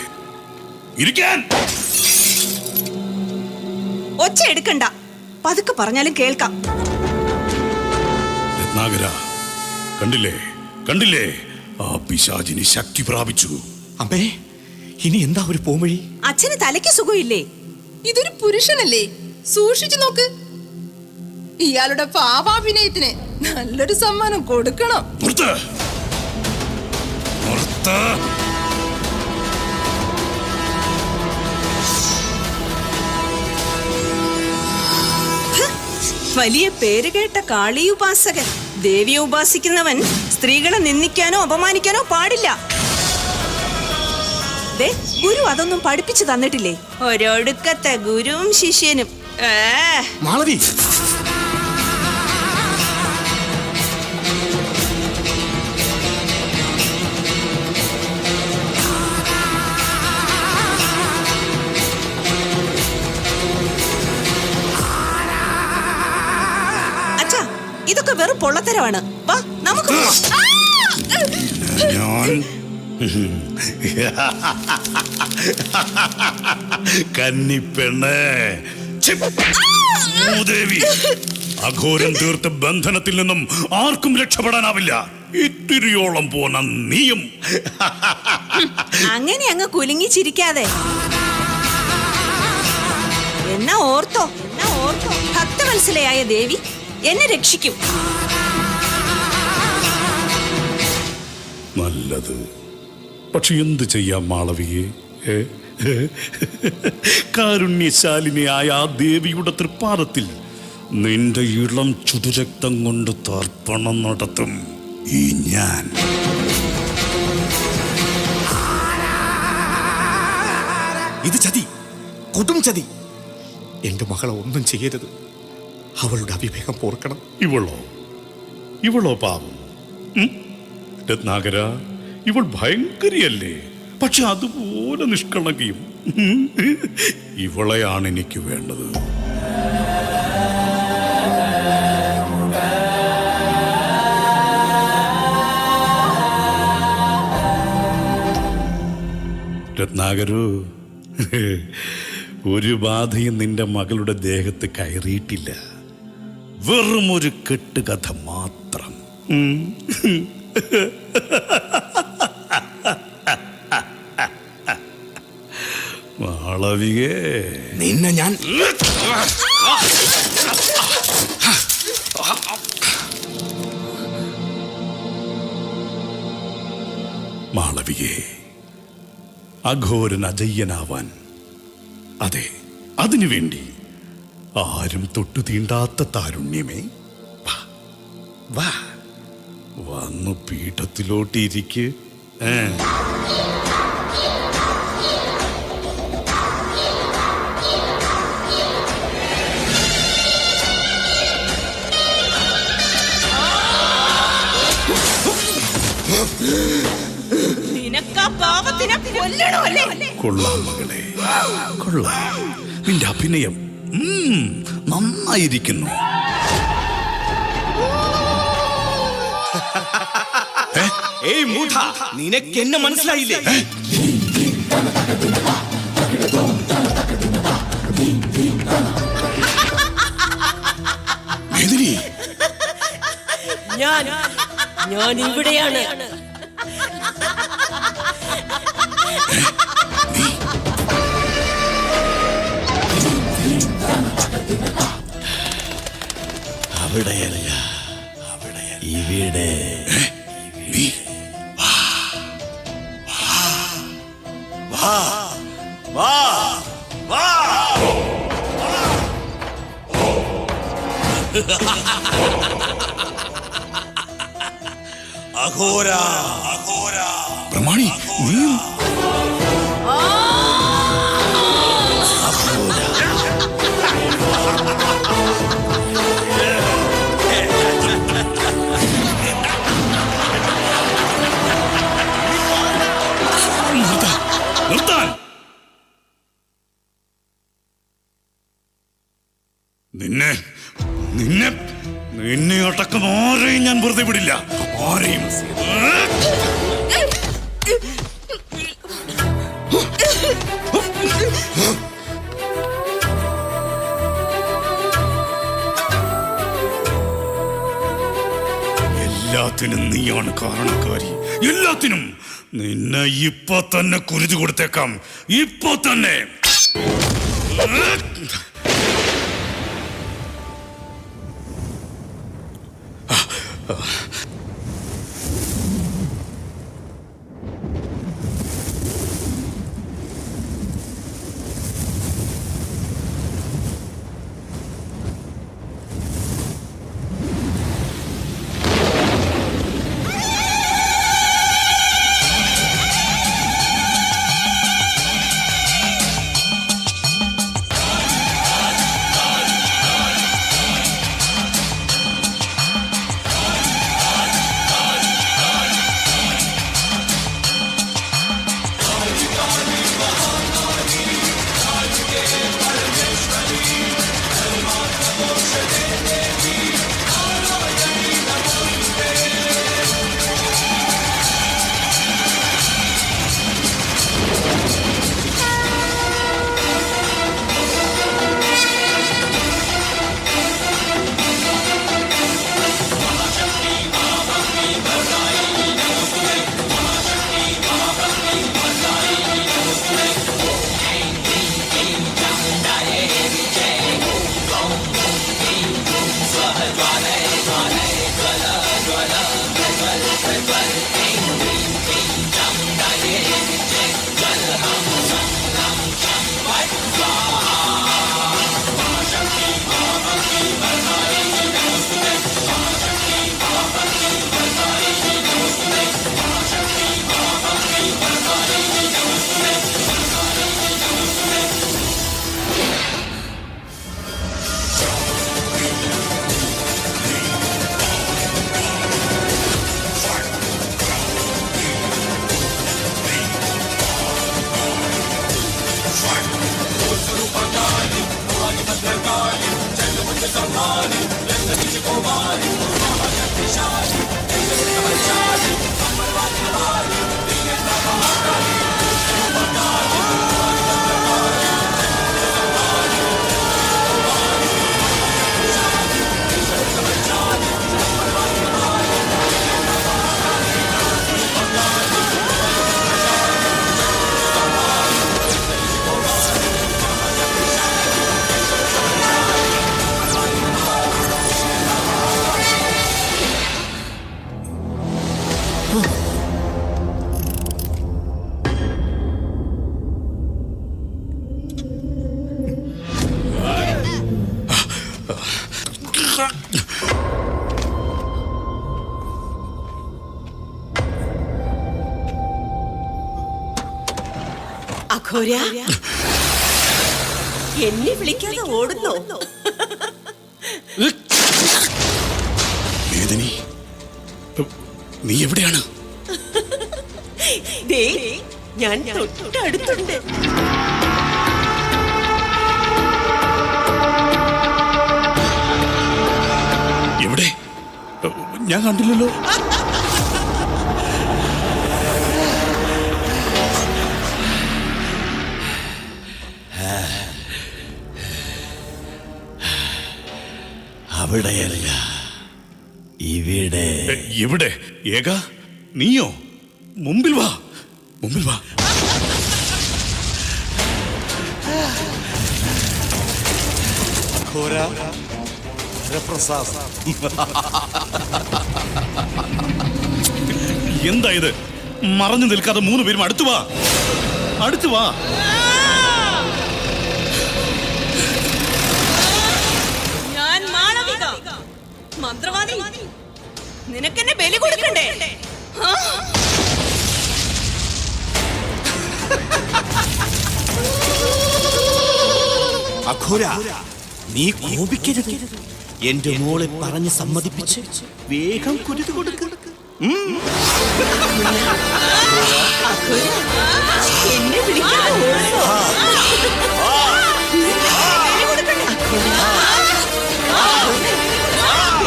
[SPEAKER 12] ഇരിക്കാൻ.
[SPEAKER 5] ഒച്ച എടുക്കണ്ട. പതുക്കെ പറഞ്ഞാലും കേൾക്കാം.
[SPEAKER 12] രത്നാകര, കണ്ടില്ലേ കണ്ടില്ലേ, ആ പിശാചിനി ശക്തി പ്രാപിച്ചു.
[SPEAKER 11] അമ്മേ, ഇനി എന്താ ഒരു പോംവഴി?
[SPEAKER 5] അച്ഛന് തലയ്ക്ക് സുഖമില്ലേ? ഇതൊരു പുരുഷനല്ലേ, സൂക്ഷിച്ചു നോക്ക്. ഇയാളുടെ പാപാഭിനയത്തിന് നല്ലൊരു സമ്മാനം കൊടുക്കണം.
[SPEAKER 12] നിർത്ത്, നിർത്ത്.
[SPEAKER 4] വലിയ പേരുകേട്ട കാളി ഉപാസകൻ. ദേവിയെ ഉപാസിക്കുന്നവൻ സ്ത്രീകളെ നിന്ദിക്കാനോ അപമാനിക്കാനോ പാടില്ല. ദേ, ഗുരു അതൊന്നും പഠിപ്പിച്ചു തന്നിട്ടില്ലേ? ഒരൊടുക്കത്തെ ഗുരുവും ശിഷ്യനും.
[SPEAKER 11] മാളവി,
[SPEAKER 4] അച്ഛാ, ഇതൊക്കെ വെറും പൊള്ളത്തരമാണ്. വാ, നമുക്ക് പോവാം.
[SPEAKER 12] ഞാൻ കന്നിപ്പെണ്ണ്, ദേവി, അഘോരം തീർത്ത ബന്ധനത്തിൽ നിന്നും ആർക്കും രക്ഷപ്പെടാനാവില്ല. ഇത്തിരിയോളം പോന്ന നീയും.
[SPEAKER 4] അങ്ങനെ അങ്ങ് കുലുങ്ങി ചിരിക്കാതെ. എന്നാ ഓർത്തോ, ഭക്തവത്സലയായ ദേവി എന്നെ രക്ഷിക്കും.
[SPEAKER 12] നല്ലത്. പക്ഷെ എന്ത് ചെയ്യാം മാളവിയെ? കാരുണ്യശാലിനിയായ ആ ദേവിയുടെ തൃപ്പാദത്തിൽ നിന്റെ ഇളം ചുടുരക്തം കൊണ്ട് തർപ്പണം നടത്തും ഈ ഞാൻ.
[SPEAKER 11] ഇത് ചതി, കൊടും ചതി. എന്റെ മകളെ ഒന്നും ചെയ്യരുത്. അവളുടെ അവിവേകം പോർക്കണം.
[SPEAKER 12] ഇവളോ പാവം. രത്നാകര, ഇവൾ ഭയങ്കരിയല്ലേ, പക്ഷെ അതുപോലെ നിഷ്കളങ്കയും. ഇവളെയാണ് എനിക്ക് വേണ്ടത്. രത്നാകരു, ഒരു ബാധയും നിന്റെ മകളുടെ ദേഹത്ത് കയറിയിട്ടില്ല. വെറും ഒരു കെട്ടുകഥ മാത്രം. മാളവികേ,
[SPEAKER 11] നിന്നെ ഞാൻ
[SPEAKER 12] മാളവികേ, അഘോരൻ അജയ്യനാവാൻ, അതെ, അതിനുവേണ്ടി ആരും തൊട്ടു തീണ്ടാത്ത താരുണ്യമേ, വാ, വന്നു പീഠത്തിലോട്ടിരിക്ക്. കൊള്ളാം മകളെ, കൊള്ളാം. നിന്റെ അഭിനയം നന്നായിരിക്കുന്നു.
[SPEAKER 11] ഏയ് മൂഢ, നിനക്ക് എന്നെ മനസ്സിലായില്ലേ?
[SPEAKER 12] മേദിനി,
[SPEAKER 3] ഞാൻ ഇവിടെയാണ്.
[SPEAKER 8] അവിടെയല്ല, ഇവിടെ.
[SPEAKER 6] അഘോരാ,
[SPEAKER 12] പ്രമാണി, നീയും നിർത്താൻ. നിന്നെ അടക്കം ആരെയും ഞാൻ വെറുതെ വിടില്ല. ആരെയും. എല്ലാത്തിനും നീയാണ് കാരണക്കാരി. എല്ലാത്തിനും നിന്നെ ഇപ്പൊ തന്നെ കുരുതി കൊടുത്തേക്കാം. ഇപ്പൊ തന്നെ.
[SPEAKER 3] അഘോര, എന്നെ വിളിക്കാതെ ഓടുന്നോ?
[SPEAKER 12] വേദനി, നീ എവിടെയാണ്?
[SPEAKER 3] ദേ, ഞാൻ തൊട്ടടുത്തുണ്ട്.
[SPEAKER 12] എവിടെ? ഞാൻ കണ്ടില്ലല്ലോ.
[SPEAKER 11] അവിടെയല്ല, ഇവിടെ.
[SPEAKER 12] എവിടെ? ഏക നീയോ? മുമ്പിൽ വാ, മുമ്പിൽ വാ. എന്താ ഇത്? മറഞ്ഞു നിൽക്കാതെ 3 പേരും അടുത്തു വാ, അടുത്തു വാ.
[SPEAKER 4] ഞാൻ മാളവിക, മന്ത്രവാദി. നിനക്കെന്നെ ബലി കൊടുക്കണ്ടേ?
[SPEAKER 11] അഘോര, നീ കോപിക്കരുത്. എന്റെ മോളെ പറഞ്ഞ് സമ്മതിപ്പിച്ച് വേഗം കുരുതി കൊടുക്ക്.
[SPEAKER 3] എന്നെ വിളിക്കാതെ ഓടുന്നോ?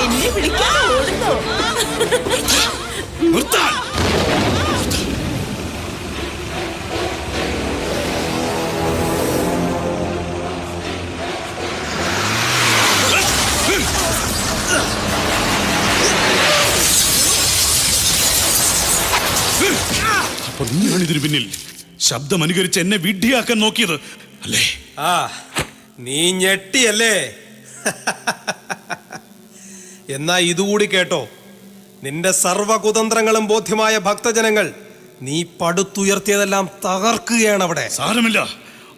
[SPEAKER 3] എന്നെ വിളിക്കാതെ ഓടുന്നോ?
[SPEAKER 12] നിർത്താൻ. അപ്പൊ നീയാണ് ഇതിനു പിന്നിൽ ശബ്ദം അനുകരിച്ച് എന്നെ വിഡ്ഢിയാക്കാൻ നോക്കിയത് അല്ലേ?
[SPEAKER 7] ആ നീ ഞെട്ടിയല്ലേ? എന്നാ ഇതുകൂടി കേട്ടോ. നിന്റെ സർവകുതന്ത്രങ്ങളും ബോധ്യമായ ഭക്തജനങ്ങൾ നീ പടുത്തുയർത്തിയതെല്ലാം തകർക്കുകയാണ് അവിടെ.
[SPEAKER 12] സാരമില്ല,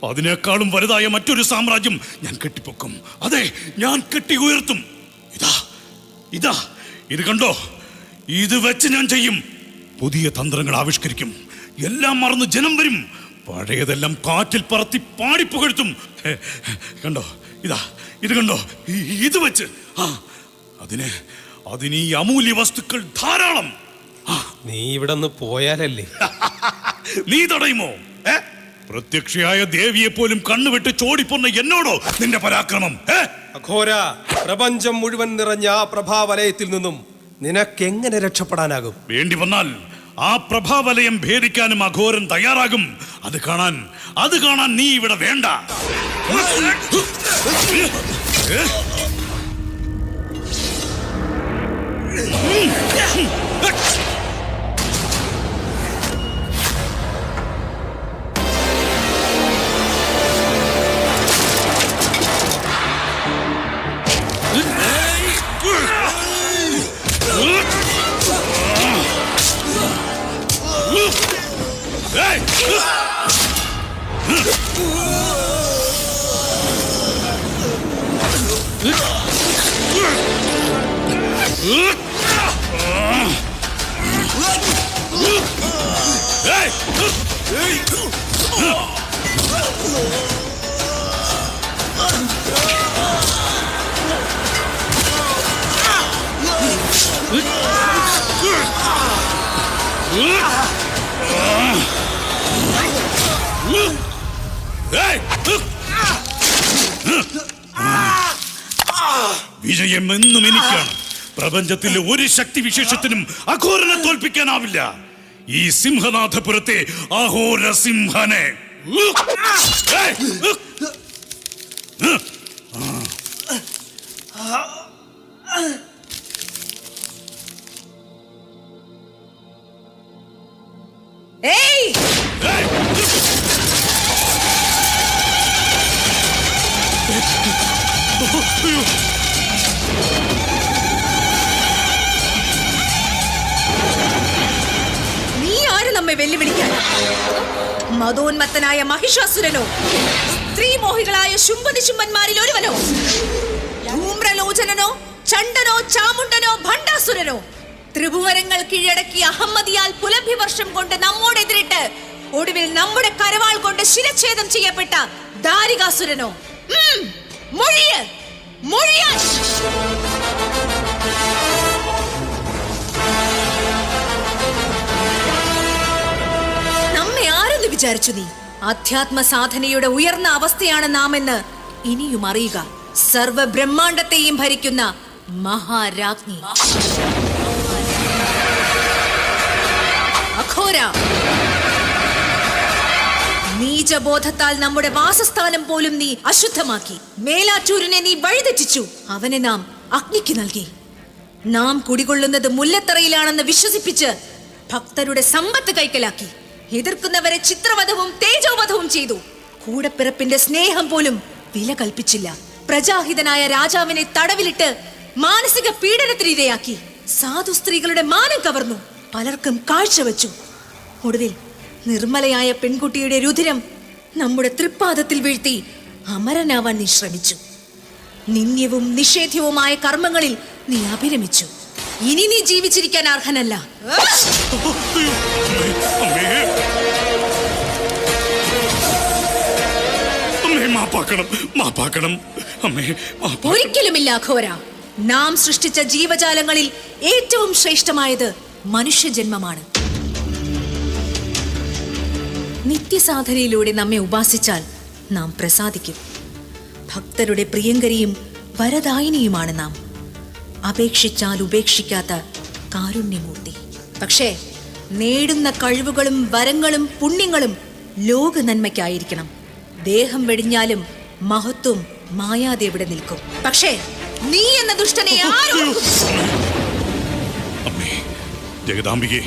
[SPEAKER 12] അതിനേക്കാളും വലുതായ മറ്റൊരു സാമ്രാജ്യം ഞാൻ കെട്ടിപ്പൊക്കും. അതെ, ഞാൻ കെട്ടി ഉയർത്തും. ഇതാ ഇതാ ഇത് കണ്ടോ, ഇത് വെച്ച് ഞാൻ ചെയ്യും. പുതിയ തന്ത്രങ്ങൾ ആവിഷ്കരിക്കും. എല്ലാം മറന്ന് ജനം വരും. പഴയതെല്ലാം കാറ്റിൽ പറത്തി പാടിപ്പുകഴ്ത്തും. കണ്ടോ, ഇതാ ഇത് കണ്ടോ, ഇത് വെച്ച് അതിന് ഈ അമൂല്യ വസ്തുക്കൾ ധാരാളം.
[SPEAKER 7] നീ ഇവിടെ നിന്ന് പോയാലല്ലേ?
[SPEAKER 12] നീ തടയുമോ? പ്രത്യക്ഷയായ ദേവിയെ പോലും കണ്ണുവിട്ട് ചോടിപ്പോന്ന എന്നോടോ നിന്റെ പരാക്രമം?
[SPEAKER 7] അഘോര, പ്രപഞ്ചം മുഴുവൻ നിറഞ്ഞ ആ പ്രഭാവലയത്തിൽ നിന്നും നിനക്കെങ്ങനെ രക്ഷപ്പെടാനാകും?
[SPEAKER 12] വേണ്ടി വന്നാൽ ആ പ്രഭാവലയം ഭേദിക്കാനും അഘോരൻ തയ്യാറാകും. അത് കാണാൻ നീ ഇവിടെ വേണ്ട. വിജയം എന്നും എനിക്കാണ്. പ്രപഞ്ചത്തിലെ ഒരു ശക്തി വിശേഷത്തിനും അഘോരനെ തോൽപ്പിക്കാനാവില്ല. ഈ സിംഹനാഥപുരത്തെ അഘോര സിംഹനെ.
[SPEAKER 5] നീ ആര് നമ്മെ വെല്ലുവിളിക്കാൻ? മതോന്മത്തനായ മഹിഷാസുരനോ? സ്ത്രീമോഹികളായ ശുംഭനിശുംഭന്മാരിൽ ഒരുവനോ? ധൂമ്രലോചനനോ? ചണ്ഡനോ? ചാമുണ്ടനോ? ഭണ്ഡാസുരനോ? ത്രിഭുവനങ്ങൾ കീഴടക്കിയ അഹമ്മദിയാൽ പുലഭ്യവർഷം കൊണ്ട് നമ്മോടെതിരിട്ട് ഒടുവിൽ നമ്മുടെ കരവാൾ കൊണ്ട് ശിരച്ഛേദം ചെയ്യപ്പെട്ട ദാരികാസുരനോ? നമ്മെ ആരെന്ന് വിചാരിച്ചു നീ? അധ്യാത്മ സാധനയുടെ ഉയർന്ന അവസ്ഥയാണ് നാം എന്ന് ഇനിയും അറിയുക. സർവ ബ്രഹ്മാണ്ടത്തെയും ഭരിക്കുന്ന മഹാരാജ്ഞി അഘോര. നീചബോധത്താൽ നമ്മുടെ വാസസ്ഥാനം പോലും നീ അശുദ്ധമാക്കി. മേലാറ്റൂരിനെ നീ വഴിതെറ്റിച്ചു. അവനെ നാം അഗ്നിക്ക് നൽകി. നാം കുടികൊള്ളുന്നത് മുല്ലത്തറയിലാണെന്ന് വിശ്വസിപ്പിച്ച് ഭക്തരുടെ സമ്പത്ത് കൈക്കലാക്കി. എതിർക്കുന്നവരെ ചിത്രവധവും തേജോവധവും ചെയ്തു. കൂടപ്പിറപ്പിന്റെ സ്നേഹം പോലും വില കൽപ്പിച്ചില്ല. പ്രജാഹിതനായ രാജാവിനെ തടവിലിട്ട് മാനസിക പീഡനത്തിനിരയാക്കി. സാധു സ്ത്രീകളുടെ മാനം കവർന്നു. പലർക്കും കാഴ്ചവെച്ചു. ഒടുവിൽ നിർമ്മലയായ പെൺകുട്ടിയുടെ രുധിരം നമ്മുടെ തൃപ്പാദത്തിൽ വീഴ്ത്തി അമരനാവാൻ നീ ശ്രമിച്ചു. നിന്ദ്യവും നിഷേധ്യവുമായ കർമ്മങ്ങളിൽ നീ അഭിരമിച്ചു. ഇനി നീ ജീവിച്ചിരിക്കാൻ അർഹനല്ല. ഒരിക്കലുമില്ല അഘോര. നാം സൃഷ്ടിച്ച ജീവജാലങ്ങളിൽ ഏറ്റവും ശ്രേഷ്ഠമായത് മനുഷ്യജന്മമാണ്. നിത്യസാധനയിലൂടെ നമ്മെ ഉപാസിച്ചാൽ നാം പ്രസാദിക്കും. ഭക്തരുടെ പ്രിയങ്കരിയും വരദായിനിയുമാണ് നാം. അപേക്ഷിച്ചാൽ ഉപേക്ഷിക്കാത്ത കാരുണ്യമൂർത്തി. പക്ഷേ നേടുന്ന കഴിവുകളും വരങ്ങളും പുണ്യങ്ങളും ലോക നന്മയ്ക്കായിരിക്കണം. ദേഹം വെടിഞ്ഞാലും മഹത്വം മായാതെ എവിടെ നിൽക്കും. പക്ഷേ നീ എന്ന ദുഷ്ടനെ
[SPEAKER 12] ജഗദാംബികെ,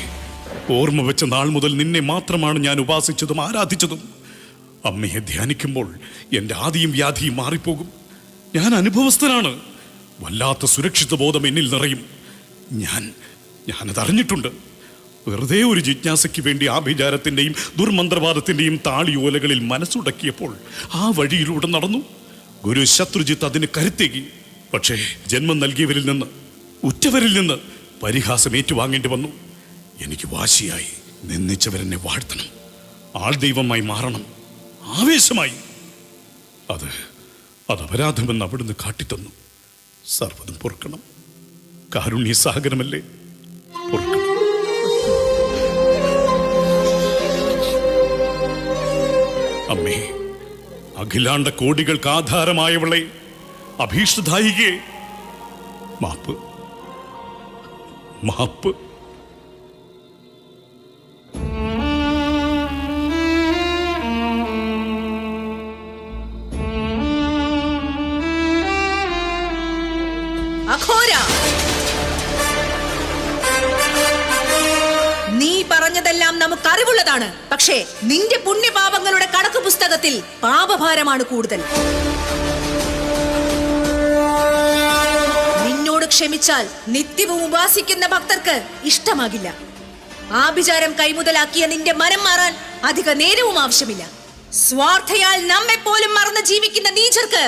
[SPEAKER 12] ഓർമ്മ വെച്ച നാൾ മുതൽ നിന്നെ മാത്രമാണ് ഞാൻ ഉപാസിച്ചതും ആരാധിച്ചതും. അമ്മയെ ധ്യാനിക്കുമ്പോൾ എൻ്റെ ആദിയും വ്യാധിയും മാറിപ്പോകും. ഞാൻ അനുഭവസ്ഥനാണ്. വല്ലാത്ത സുരക്ഷിത ബോധം എന്നിൽ നിറയും. ഞാനതറിഞ്ഞിട്ടുണ്ട്. വെറുതെ ഒരു ജിജ്ഞാസയ്ക്ക് വേണ്ടി ആഭിചാരത്തിൻ്റെയും ദുർമന്ത്രവാദത്തിൻ്റെയും താളിയോലകളിൽ മനസ്സുടക്കിയപ്പോൾ ആ വഴിയിലൂടെ നടന്നു. ഗുരു ശത്രുജിത്ത് അതിന് കരുത്തേകി. പക്ഷേ ജന്മം നൽകിയവരിൽ നിന്ന്, ഉറ്റവരിൽ നിന്ന് പരിഹാസം ഏറ്റുവാങ്ങേണ്ടി വന്നു. എനിക്ക് വാശിയായി. നിന്ദിച്ചവരെന്നെ വാഴ്ത്തണം, ആൾ ദൈവമായി മാറണം, ആവേശമായി. അത് അപരാധമെന്ന് അവിടുന്ന് കാട്ടിത്തന്നു. സർവ്വതും പൊറുക്കണം. കാരുണ്യ സാഗരമല്ലേ, പൊറുക്കണം. അമ്മേ, അഖിലാണ്ട കോടികൾക്ക് ആധാരമായവളെ, അഭീഷ്ടദായികയെ, മാപ്പ്, മാപ്പ്.
[SPEAKER 5] അഘോര, നീ പറഞ്ഞതെല്ലാം നമുക്ക് അറിവുള്ളതാണ്. പക്ഷേ നിന്റെ പുണ്യപാപങ്ങളുടെ കണക്ക് പുസ്തകത്തിൽ പാപഭാരമാണ് കൂടുതൽ. നിന്നോട് ക്ഷമിച്ചാൽ നിത്യവും ഉപാസിക്കുന്ന ഭക്തർക്ക് ഇഷ്ടമാകില്ല. ആഭിചാരം കൈമുതലാക്കിയ നിന്റെ മനം മാറാൻ അധിക നേരവും ആവശ്യമില്ല. സ്വാർത്ഥയാൽ നമ്മെ പോലും മറന്ന് ജീവിക്കുന്ന നീചർക്ക്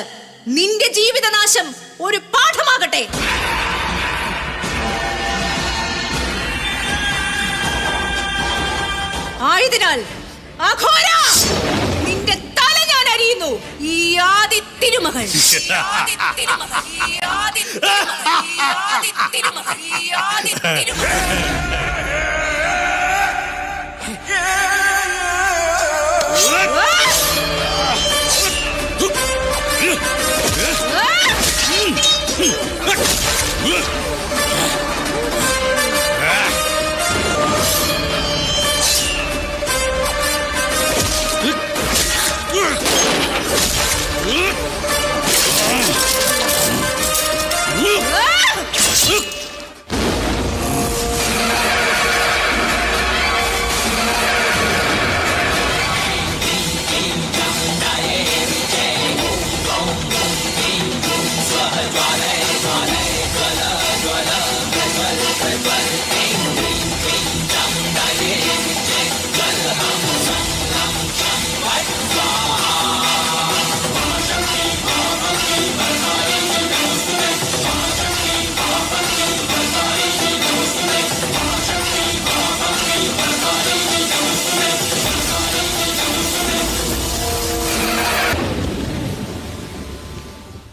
[SPEAKER 5] നിന്റെ ജീവിതനാശം ഒരു പാഠമാകട്ടെ. ആയതിനാൽ അഘോര, നിന്റെ തല ഞാൻ അരിയുന്നു. ഈ ആദി തിരുമകൾ, ഈ ആദി തിരുമകൾ.